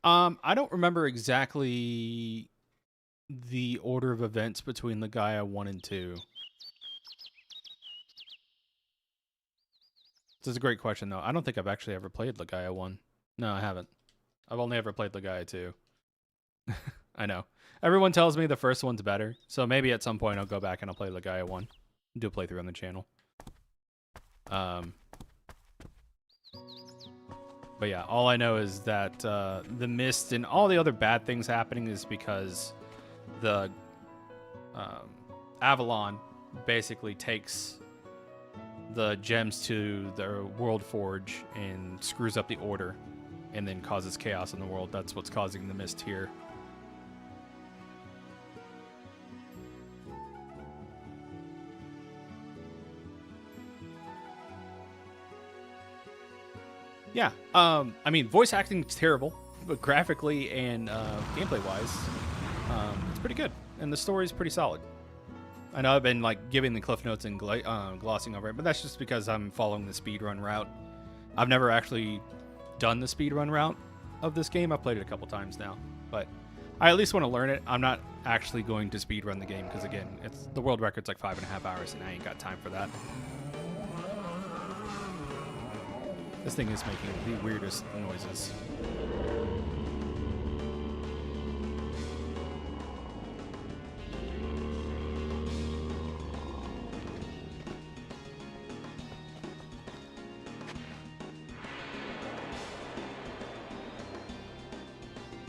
I don't remember exactly the order of events between Legaia 1 and 2. This is a great question, though. I don't think I've actually ever played Legaia 1. No, I haven't. I've only ever played Legaia 2. I know. Everyone tells me the first one's better, so maybe at some point I'll go back and I'll play Legaia 1. Do a playthrough on the channel. But yeah, all I know is that the mist and all the other bad things happening is because the Avalon basically takes the gems to the World Forge and screws up the order and then causes chaos in the world. That's what's causing the mist here. Yeah, I mean, voice acting is terrible, but graphically and gameplay-wise, it's pretty good, and the story is pretty solid. I know I've been like giving the cliff notes and glossing over it, but that's just because I'm following the speedrun route. I've never actually done the speedrun route of this game. I've played it a couple times now, but I at least want to learn it. I'm not actually going to speedrun the game because, again, it's the world record's like 5.5 hours, and I ain't got time for that. This thing is making the weirdest noises.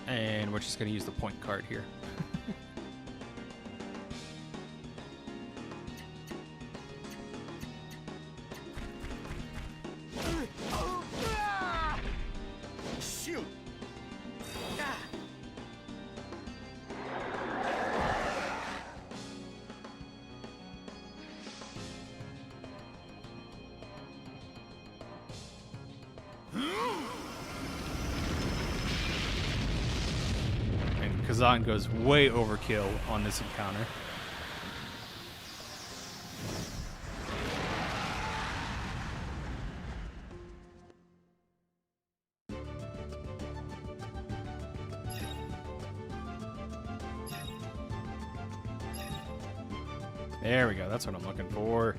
And we're just going to use the point card here. Kazan goes way overkill on this encounter. There we go. That's what I'm looking for.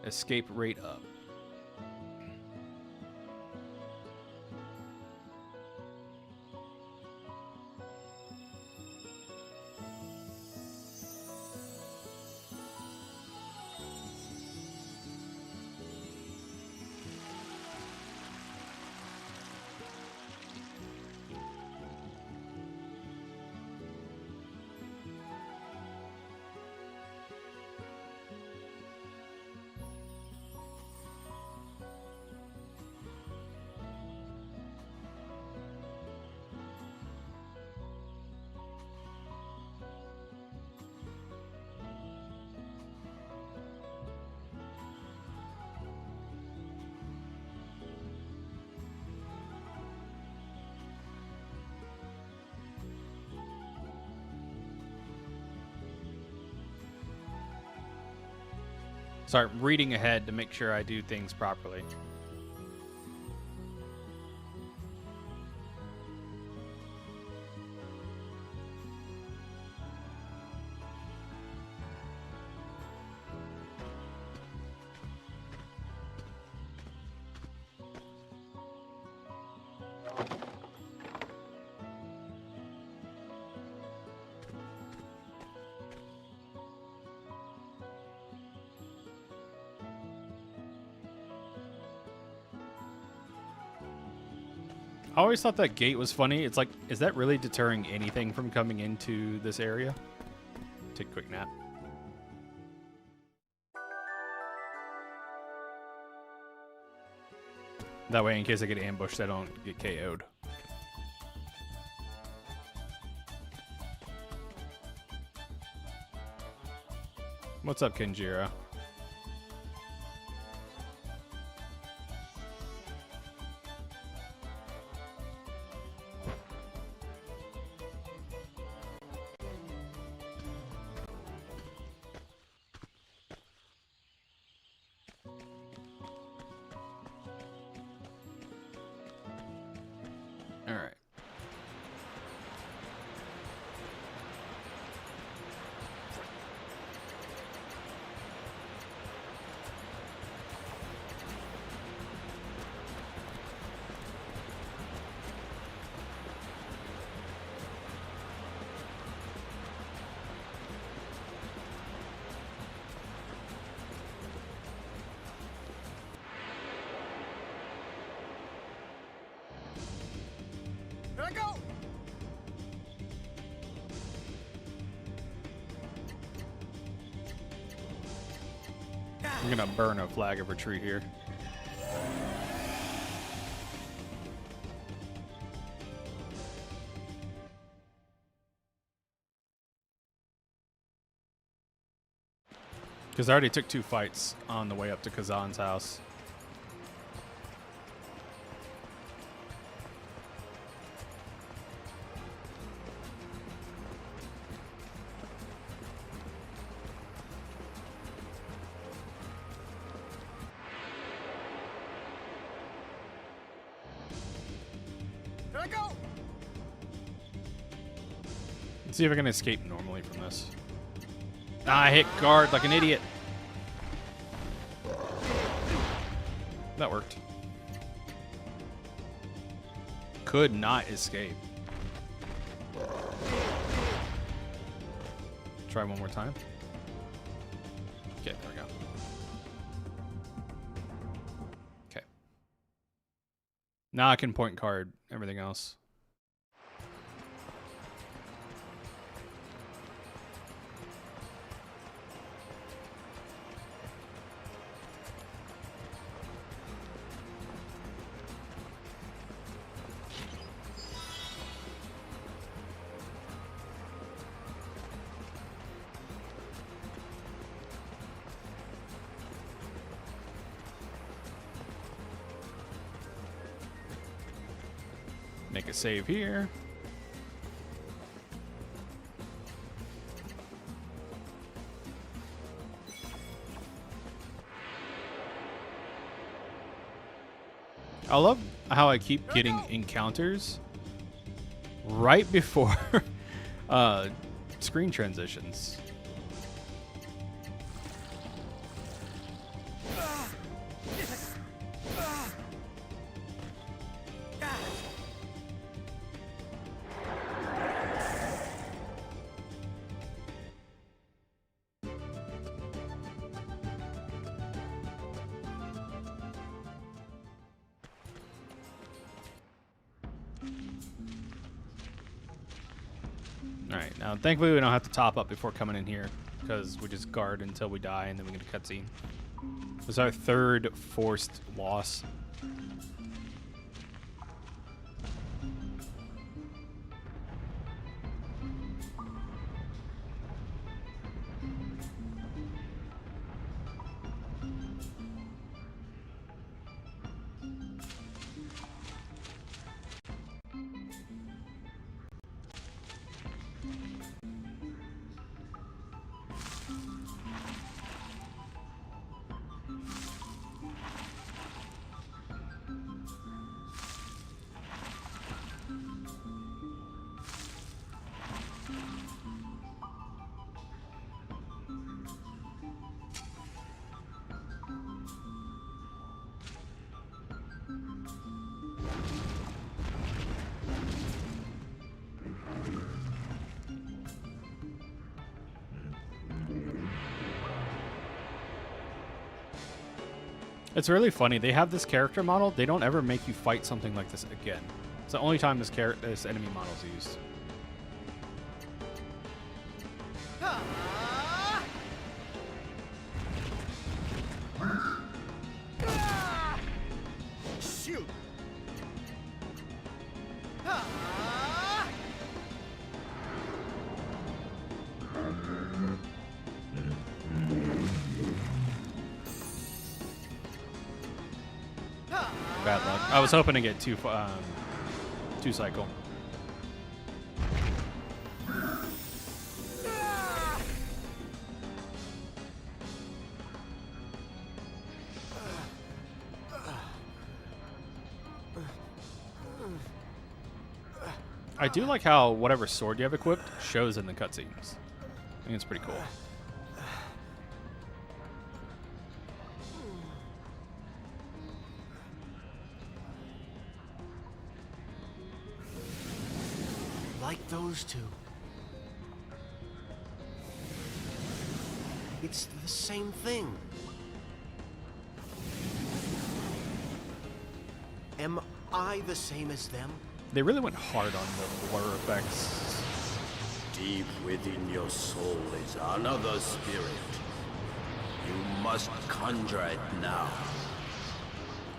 Escape rate up. Start reading ahead to make sure I do things properly. I always thought that gate was funny. It's like, is that really deterring anything from coming into this area? Take a quick nap. That way, in case I get ambushed, I don't get KO'd. What's up, Kenjiro? Here I go! I'm gonna burn a flag of retreat here. Because I already took 2 fights on the way up to Kazan's house. Here I go! Let's see if I can escape normally from this. Ah, I hit guard like an idiot. That worked. Could not escape. Try one more time. Okay, there we go. Okay. Now I can point card everything else. Make a save here. I love how I keep getting encounters right before Screen transitions. Alright, now thankfully we don't have to top up before coming in here, because we just guard until we die and then we get a cutscene. This is our third forced loss. It's really funny. They have this character model. They don't ever make you fight something like this again. It's the only time this enemy model is used. Shoot! Bad luck. I was hoping to get two cycle. I do like how whatever sword you have equipped shows in the cutscenes. I think it's pretty cool. Like those two. It's the same thing. Am I the same as them? They really went hard on the blur effects. Deep within your soul is another spirit. You must conjure it now.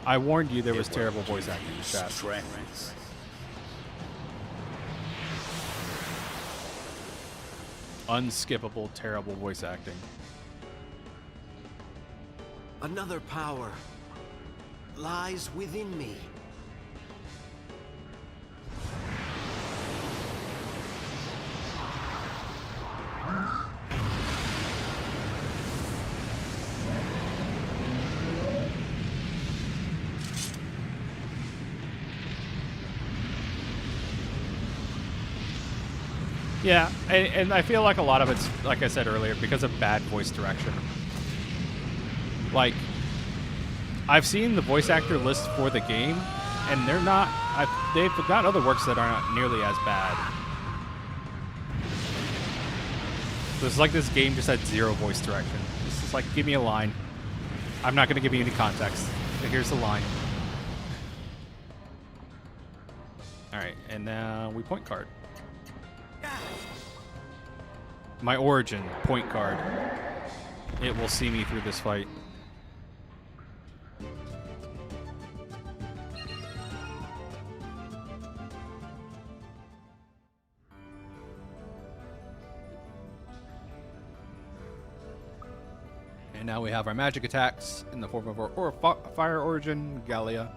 I warned you there was It will terrible voice give acting in you the chat. strength. Unskippable, terrible voice acting. Another power lies within me. Yeah, and I feel like a lot of it's, like I said earlier, because of bad voice direction. Like, I've seen the voice actor list for the game, and they're not, they've got other works that are not nearly as bad. So it's like this game just had zero voice direction. It's just like, give me a line. I'm not going to give you any context. Here's the line. Alright, and now we point card. My origin, point card. It will see me through this fight. And now we have our magic attacks in the form of our fire origin, Legaia.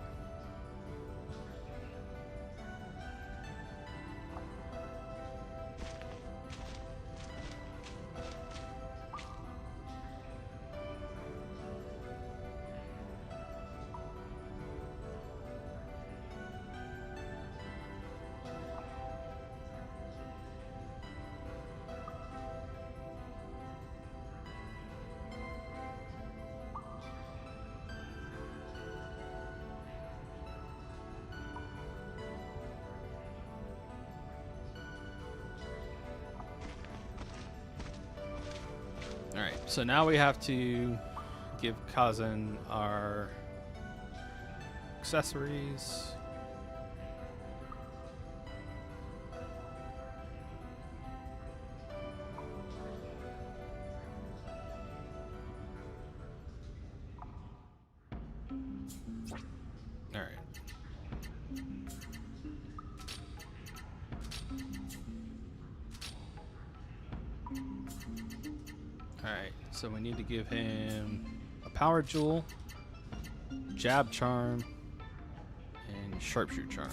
So now we have to give Kazan our accessories. All right. Alright, so we need to give him a power jewel, jab charm, and sharpshoot charm.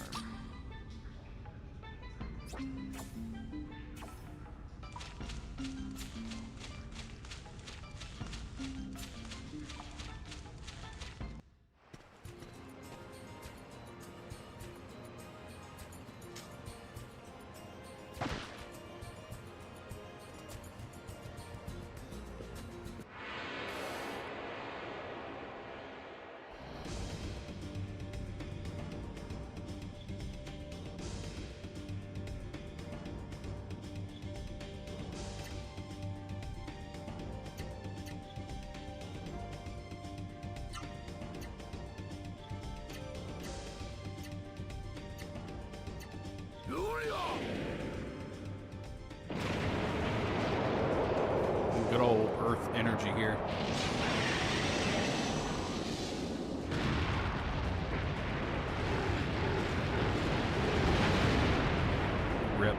Good old Earth energy here. Rip.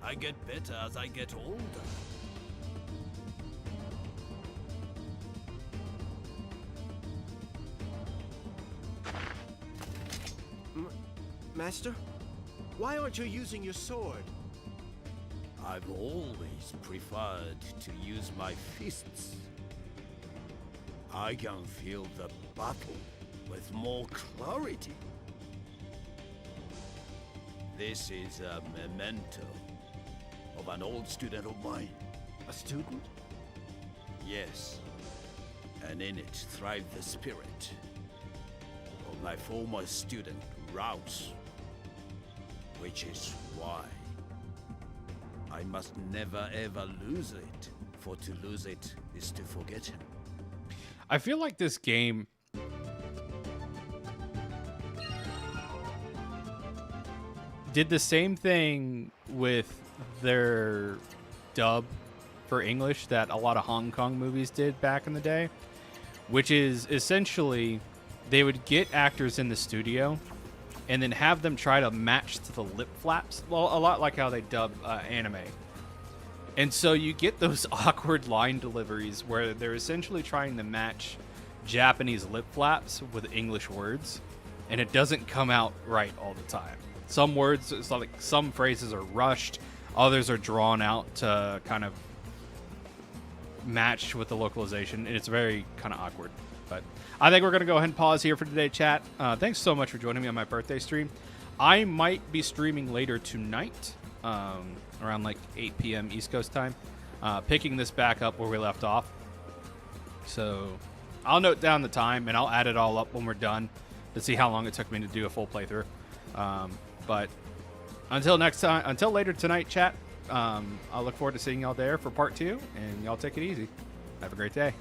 I get better as I get older. Master? Why aren't you using your sword? I've always preferred to use my fists. I can feel the battle with more clarity. This is a memento of an old student of mine. A student? Yes, and in it thrived the spirit of my former student, Rouse. Which is why I must never ever lose it, for to lose it is to forget him. I feel like this game did the same thing with their dub for English that a lot of Hong Kong movies did back in the day, which is essentially they would get actors in the studio and then have them try to match to the lip flaps. Well, a lot like how they dub anime. And so you get those awkward line deliveries where they're essentially trying to match Japanese lip flaps with English words, and it doesn't come out right all the time. Some words, it's like some phrases are rushed, others are drawn out to kind of match with the localization, and it's very kind of awkward. But I think we're going to go ahead and pause here for today, chat. Thanks so much for joining me on my birthday stream. I might be streaming later tonight, around like 8 p.m. East Coast time, picking this back up where we left off. So I'll note down the time, and I'll add it all up when we're done to see how long it took me to do a full playthrough. But until next time, until later tonight, chat, I'll look forward to seeing y'all there for part 2, and y'all take it easy. Have a great day.